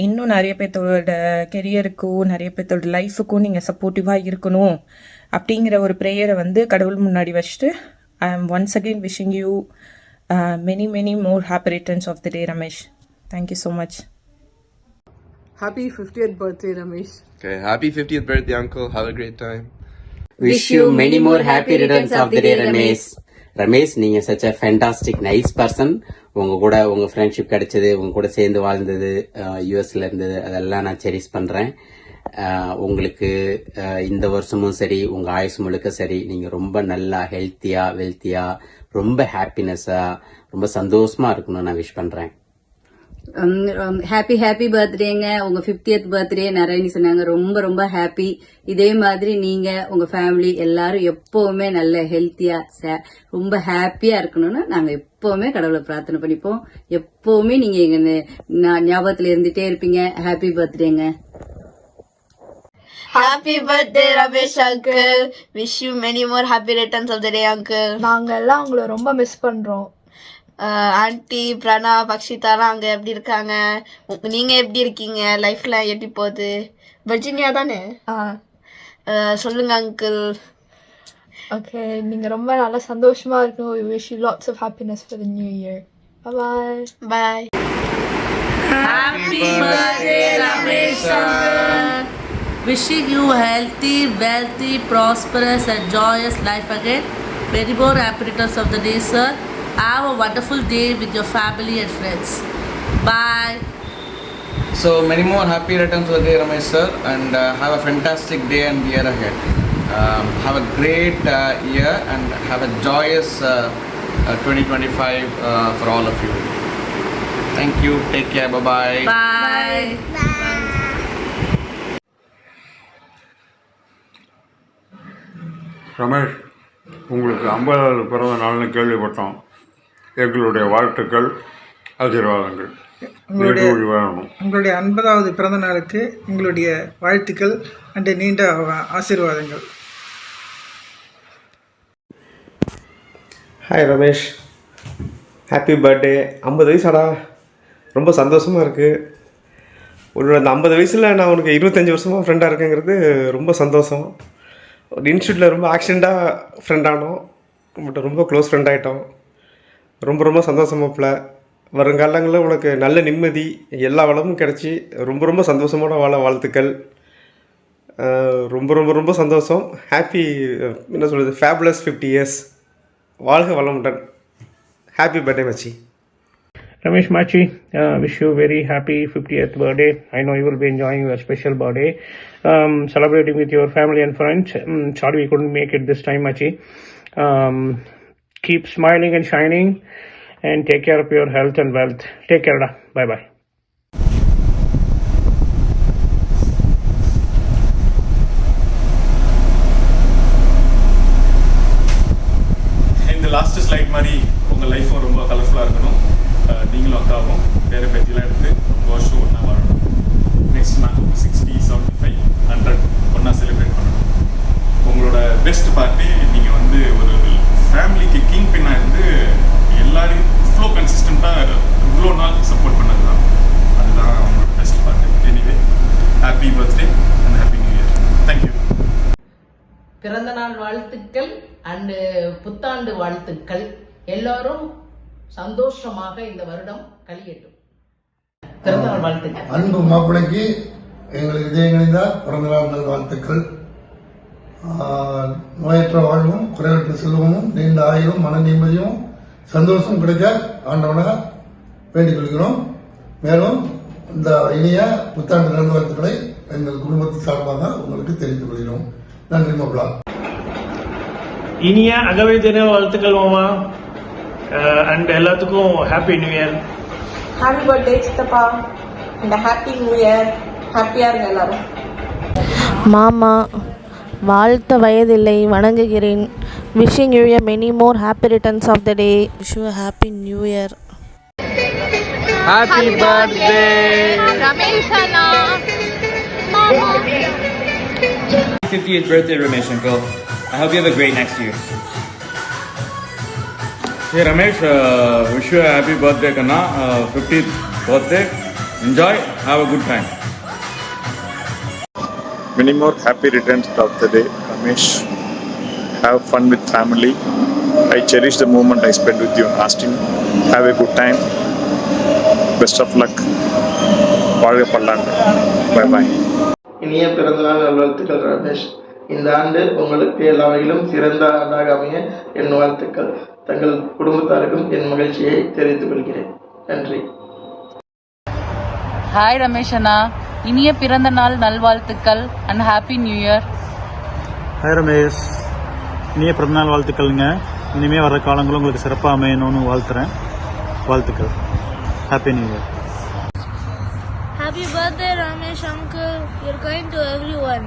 இன்னும் நிறைய பேர்த்தோட கெரியருக்கும் நிறைய பேர்த்தோட லைஃபுக்கும் நீங்கள் சப்போர்ட்டிவாக இருக்கணும் அப்படிங்கிற ஒரு ப்ரேயரை வந்து கடவுள் முன்னாடி வச்சுட்டு ஐ ஆம் once again wishing you many more happy returns of the day, Ramesh. Thank you so much. Happy 50th birthday, Ramesh. Okay, happy 50th birthday, uncle. Have a great time. Wish you many more happy returns of the day, Ramesh. Ramesh, நீங்கள் such a fantastic nice person. உங்கள் கூட உங்கள் ஃப்ரெண்ட்ஷிப் கிடைச்சது, உங்கள் கூட சேர்ந்து வாழ்ந்தது, யூஎஸில் இருந்தது, அதெல்லாம் நான் செரிஸ் பண்ணுறேன். உங்களுக்கு இந்த வருஷமும் சரி, உங்கள் ஆயுசு முழுக்க சரி, நீங்கள் ரொம்ப நல்லா ஹெல்த்தியாக வெல்த்தியாக ரொம்ப ஹாப்பினஸ்ஸாக ரொம்ப சந்தோஷமாக இருக்கணும்னு நான் விஷ் பண்ணுறேன். ஹாப்பி பர்த்டேங்க. உங்க 50th பர்த்டே நிறைய சொன்னாங்க. ரொம்ப ரொம்ப ஹாப்பி. இதே மாதிரி நீங்க உங்க ஃபேமிலி எல்லாரும் எப்பவுமே நல்ல ஹெல்த்தியா ரொம்ப ஹாப்பியா இருக்கணும்னு நாங்க எப்பவுமே கடவுளை பிரார்த்தனை பண்ணிப்போம். எப்பவுமே நீங்க எங்க ஞாபகத்துல இருந்துட்டே இருப்பீங்க. Happy பர்த்டேங்க. Happy birthday, Ramesh uncle. Wish you many more happy returns of the day, uncle. நாங்க எல்லாம் உங்களை ரொம்ப மிஸ் பண்றோம். ஆண்டி பிரணா பக்ஷிதாலாம் அங்கே எப்படி இருக்காங்க? நீங்கள் எப்படி இருக்கீங்க? லைஃப்பில் எப்படி போகுது? வர்ஜினியா தானே? சொல்லுங்க அங்கிள். ஓகே, நீங்கள் ரொம்ப நல்லா சந்தோஷமாக இருக்கணும். We wish you lots of happiness for the new year. Bye-bye. Bye. Happy birthday, Ramesh uncle. Wishing you healthy, wealthy, prosperous and joyous life again. Many more happy returns of the day, sir. Have a wonderful day with your family and friends. Bye. So many more happy returns of the day, Ramesh sir, and have a fantastic day and year ahead. Have a great year and have a joyous 2025 for all of you. Thank you. Take care. Bye-bye. Bye. Ramesh, உங்களுக்கு 50வது பிறந்த நாள்னு கேள்விப்பட்டோம். எங்களுடைய வாழ்த்துக்கள், ஆசீர்வாதங்கள். உங்களுடைய 50வது பிறந்த நாளுக்கு எங்களுடைய வாழ்த்துக்கள் அண்டு நீண்ட ஆசீர்வாதங்கள். Hi Ramesh, happy birthday. 50 வயசாடா, ரொம்ப சந்தோஷமாக இருக்குது. உன்னோட அந்த 50 வயசில் நான் உனக்கு 25 வருஷமாக ஃப்ரெண்டாக இருக்கேங்கிறது ரொம்ப சந்தோஷம். ஒரு இன்ஸ்டியூட்டில் ரொம்ப ஆக்சிடெண்ட்டாக ஃப்ரெண்டானோம், பட் ரொம்ப க்ளோஸ் ஃப்ரெண்ட் ஆகிட்டோம். ரொம்ப ரொம்ப சந்தோஷமாப்பில். வருங்காலங்களில் உனக்கு நல்ல நிம்மதி, எல்லா வளமும் கிடச்சி ரொம்ப ரொம்ப சந்தோஷமான வாழ்த்துக்கள். ரொம்ப ரொம்ப ரொம்ப சந்தோஷம். ஹாப்பி என்ன சொல்கிறது, ஃபேபுலஸ் 50 years. வாழ்க வளமுடன். ஹாப்பி பர்த்டே மச்சி. Ramesh Machi, wish you very happy 50th birthday. I know you will be enjoying your special birthday, celebrating with your family and friends. Sorry we couldn't make it this time, Machi. Keep smiling and shining and take care of your health and wealth. Take care, da. Bye-bye. இந்த லாஸ்ட் ஸ்லைட் மாதிரி உங்கள் லைஃப்பும் ரொம்ப கலர்ஃபுல்லாக இருக்கணும். நீங்களும் அக்காவும் பேர பேத்திலாம் எடுத்து ரொம்ப வருஷம் ஒன்றா வாழணும். நெக்ஸ்ட் நாங்கள் 60, 75, 100 ஒன்றா செலிப்ரேட் பண்ணணும். உங்களோட பெஸ்ட் பார்ட்டி நீங்கள் வந்து ஒரு ஃபேமிலிக்கு கிங் பின்னாக இருந்து எல்லாரையும் இவ்வளோ கன்சிஸ்டண்ட்டாக இவ்வளோ நாள் சப்போர்ட் பண்ணது தான். அதுதான் உங்களோட best party. Anyway happy birthday and happy new year. Thank you. பிறந்தநாள் வாழ்த்துக்கள் அண்டு புத்தாண்டு வாழ்த்துக்கள். எல்லோரும் சந்தோஷமாக இந்த வருடம் கழியட்டும். பிறந்தநாள் வாழ்த்துக்கள். அன்பு மாப்பிள்ளைக்கு எங்களுக்கு இதயங்களிந்த பிறந்தநாள் நல் வாழ்த்துக்கள். நோயற்ற வாழ்வும், குறைவற்ற செல்வமும், நீண்ட ஆயுளும், மன நிம்மதியும், சந்தோஷம் கிடைக்க ஆண்டவனாக வேண்டிக் கொள்கிறோம். மேலும் இந்த இனிய புத்தாண்டு நல்வாழ்த்துக்களை எங்கள் குடும்பத்தின் சார்பாக உங்களுக்கு தெரிவித்துக் கொள்கிறோம். நன்றி மாப்பிளா. இனிய அகவை தின வாழ்த்துக்கள் மாமா. அண்ட் எல்லாத்துக்கும் happy new year. Happy birthday சித்தப்பா. இந்த ஹாப்பி நியூ இயர். ஹாப்பியாக இருங்க எல்லாரும். மாமா, வாழ்த்த வயதில்லை, வணங்குகிறேன். Wishing you a many more happy returns of the day. Wish you a happy new year. Happy birthday Ramesh Anna. Mama. 50th birthday, Ramesh uncle. I hope you have a great next year. Hey Ramesh, wish you a happy birthday, Kanna. 50th birthday. Enjoy, have a good time. Many more happy returns of the day, Ramesh. Have fun with family. I cherish the moment I spent with you in Austin. Have a good time. Best of luck. வாழ்க பல்லாண்டு. Bye bye. இனிய பிறந்தநாள் நல்வாழ்த்துக்கள் ரமேஷ். இந்த ஆண்டு உங்களுக்கு எல்லா வகையிலும் சிறந்த ஆண்டாக அமைய என் வாழ்த்துக்கள். தங்கள் குடும்பத்தாருக்கும் என் மகிழ்ச்சியை தெரிவித்துக் கொள்கிறேன். நன்றி. ஹாய் ரமேஷ் அண்ணா, இனிய பிறந்த நாள் நல்வாழ்த்துக்கள் and happy new year. Hi Ramesh, இனிய பிறந்தநாள் வாழ்த்துக்கள்ங்க. இனிமேல் வர காலங்களும் உங்களுக்கு சிறப்பாக அமையணும்னு வாழ்த்துறேன். வாழ்த்துக்கள். Happy new year. Happy birthday, Ramesh uncle. You're kind to everyone.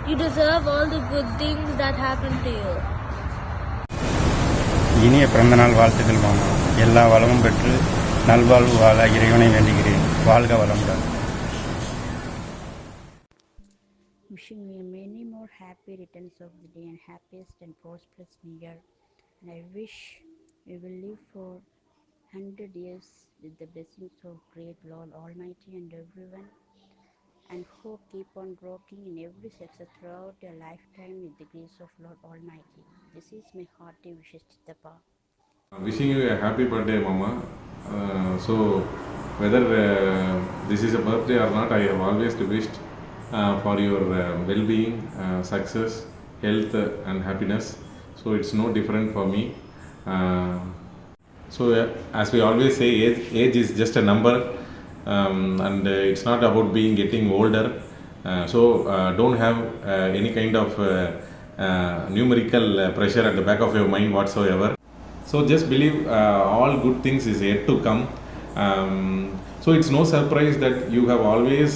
You deserve all the good things that happen to you. இனிய பிறந்தநாள் வாழ்த்துக்கள் மாமா. எல்லா வளமும் பெற்று நல்வாழ்வு வாழ இறைவனை வேண்டுகிறேன். வாழ்க வளமுடன். Wishing you many more happy returns of the day and happiest and prosperous new year. And I wish you will live for 100 years with the blessings of great Lord Almighty and everyone, and hope keep on rocking in every success throughout your lifetime with the grace of Lord Almighty. This is my hearty wishes, Chittappa. Wishing you a happy birthday, Mama. So whether this is a birthday or not, I have always wished for your well-being, success, health and happiness. So it's no different for me. So as we always say, age is just a number, and it's not about getting older. So don't have any kind of numerical pressure at the back of your mind whatsoever. So just believe all good things is yet to come. So it's no surprise that you have always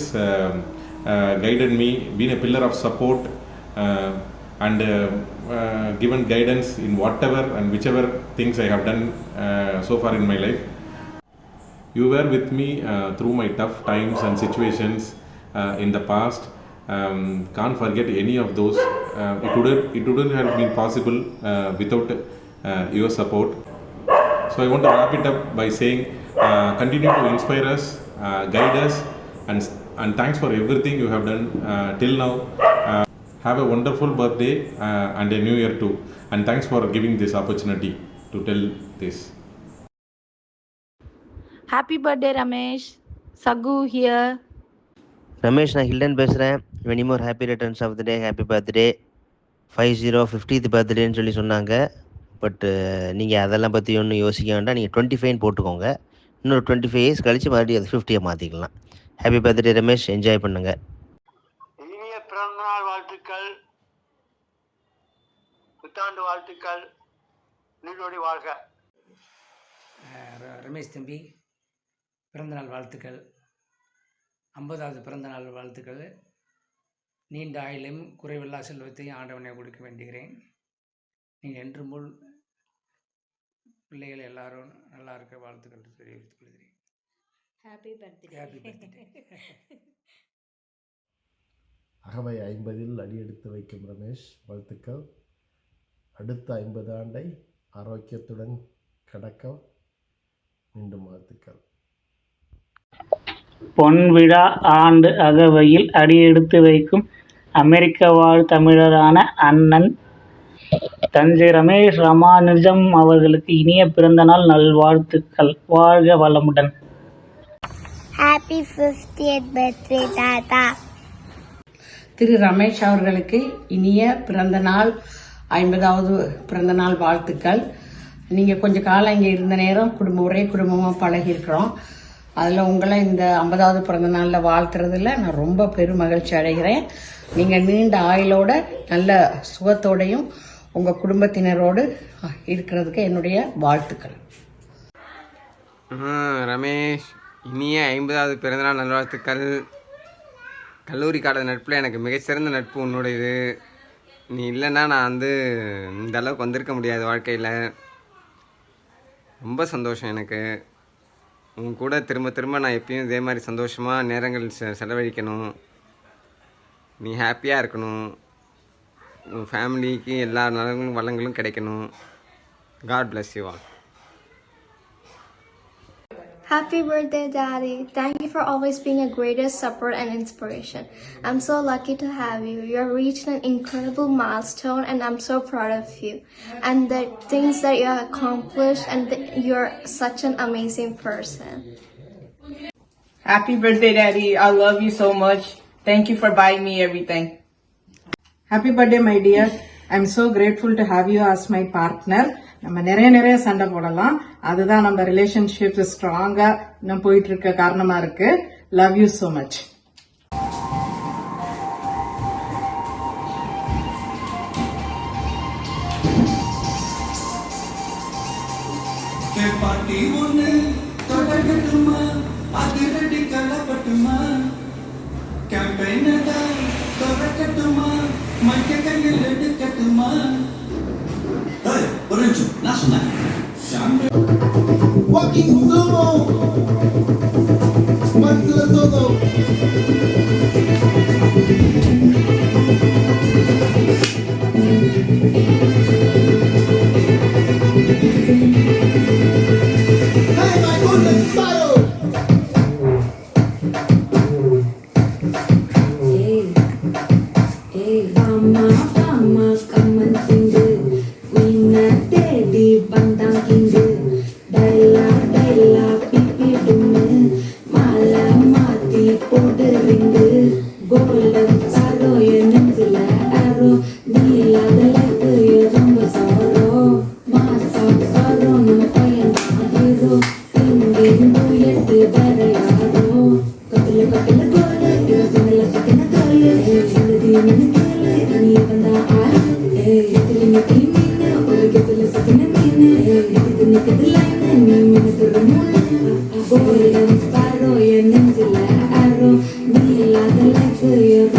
guided me, been a pillar of support, and given guidance in whatever and whichever things I have done so far in my life. You were with me through my tough times and situations in the past. Can't forget any of those. It wouldn't have been possible without your support. So I want to wrap it up by saying continue to inspire us, guide us, and thanks for everything you have done till now. Have a wonderful birthday and a new year too, and thanks for giving this opportunity to tell this. Happy birthday Ramesh. Sagu here. Ramesh, நான் ஹில்டன் பேசுகிறேன். Many more happy returns of the day. Happy birthday. 50th பர்த்டேன்னு சொல்லி சொன்னாங்க. பட்டு நீங்கள் அதெல்லாம் பற்றி ஒன்றும் யோசிக்க வேண்டாம். நீங்கள் 25 போட்டுக்கோங்க. இன்னொரு 25 இயர்ஸ் கழித்து மறுபடியும் அது 50 மாற்றிக்கலாம். ஹாப்பி பர்த்டே ரமேஷ், என்ஜாய் பண்ணுங்கள். இனிய பிறந்தநாள் வாழ்த்துக்கள், புத்தாண்டு வாழ்த்துக்கள், நீடோடி வாழ்க. ரமேஷ் தம்பி, பிறந்தநாள் வாழ்த்துக்கள். 50வது பிறந்தநாள் வாழ்த்துக்கள். நீண்ட ஆயுளையும் குறைவில்லா செல்வத்தையும் ஆண்டவனை கொடுக்க வேண்டுகிறேன். நீங்கள் என்று முள் பிள்ளைகள் எல்லாரும் நல்லா இருக்க வாழ்த்துக்கள் தெரிவித்துக் கொள்கிறேன். Happy birthday. Happy birthday. அகவை 50இல் அடியெடுத்து வைக்கும் ரமேஷ், வாழ்த்துக்கள். அடுத்த 50 ஆண்டை ஆரோக்கியத்துடன் கடக்க மீண்டும் வாழ்த்துக்கள். பொன்விழா ஆண்டு அகவையில் அடியெடுத்து வைக்கும் அமெரிக்க வாழ் தமிழரான அண்ணன் தஞ்சை ரமேஷ் ராமானுஜம் அவர்களுக்கு இனிய பிறந்தநாள் நல்வாழ்த்துக்கள். வாழ்க வளமுடன். Happy 50th birthday தாத்தா. திரு ரமேஷ் அவர்களுக்கு இனிய பிறந்தநாள் 50வது பிறந்தநாள் வாழ்த்துக்கள். நீங்கள் கொஞ்சம் காலம் இங்கே இருந்த நேரம் ஒரே குடும்பமாக பழகியிருக்கிறோம். அதில் உங்களை இந்த 50வது பிறந்தநாளில் வாழ்த்துறதுல நான் ரொம்ப பெரும் மகிழ்ச்சி அடைகிறேன். நீங்கள் நீண்ட ஆயுளோட நல்ல சுகத்தோடையும் உங்கள் குடும்பத்தினரோடு இருக்கிறதுக்கு என்னுடைய வாழ்த்துக்கள். ரமேஷ், இனிய 50வது பிறந்தநாள் நல்வாழ்த்துக்கள். கல்லூரி கால நட்பில் எனக்கு மிகச்சிறந்த நட்பு உன்னுடையது. நீ இல்லைன்னா நான் இந்த அளவுக்கு வந்திருக்க முடியாது வாழ்க்கையில். ரொம்ப சந்தோஷம் எனக்கு. உன் கூட திரும்ப திரும்ப நான் எப்பயும் இதே மாதிரி சந்தோஷமாக நேரங்கள் செலவழிக்கணும். நீ ஹாப்பியாக இருக்கணும். ஃபேமிலிக்கு எல்லா நலங்களும் வளங்களும் கிடைக்கணும். God bless you all. Happy birthday, Daddy. Thank you for always being a greatest support and inspiration. I'm so lucky to have you. You've reached an incredible milestone and I'm so proud of you. And the things that you have accomplished and you're such an amazing person. Happy birthday, Daddy. I love you so much. Thank you for buying me everything. Happy birthday, my dear. I'm so grateful to have you as my partner. நம்ம நிறைய சண்டை போடலாம். அதுதான் நம்ம ரிலேஷன்ஷிப் ஸ்ட்ராங்கா இன்னும் போயிட்டு இருக்க காரணமா இருக்கு. Love you so much. பாட்டி ஒண்ணு தொடங்கட்டுமா அதிரடி கலப்பட்டுமா கேம்பெயினை தான் தொடக்கட்டுமா மைக்க கையில் எடுக்கட்டுமா ஒரு நிமிஷம் நான் சொன்னேன் Walking sumo Mansilla Soto Hey my goodness, style! Mama, come and sing it. We not daddy, bandang king it. Daila, pipi dume. Mala, mati, powder ring it. Golden saro, ye nensila arrow. Dila, the light, ye rumba sorrow. Masa, sorrow, no payan hero. Singing, duet, bare yaro. Kapila, gola, ira singala, sakina gola. Singadi, minute. நீ வந்தா ஆளு எதிரி நிக்கி மீன உலகத்துல சத்தின மீன இது நிக்குது லைன் நீ மினுக்குற மூணு கோல்டன் ஸ்பாரோ என் நெஞ்சில ஆரோ நீ இல்லாத லைஃப்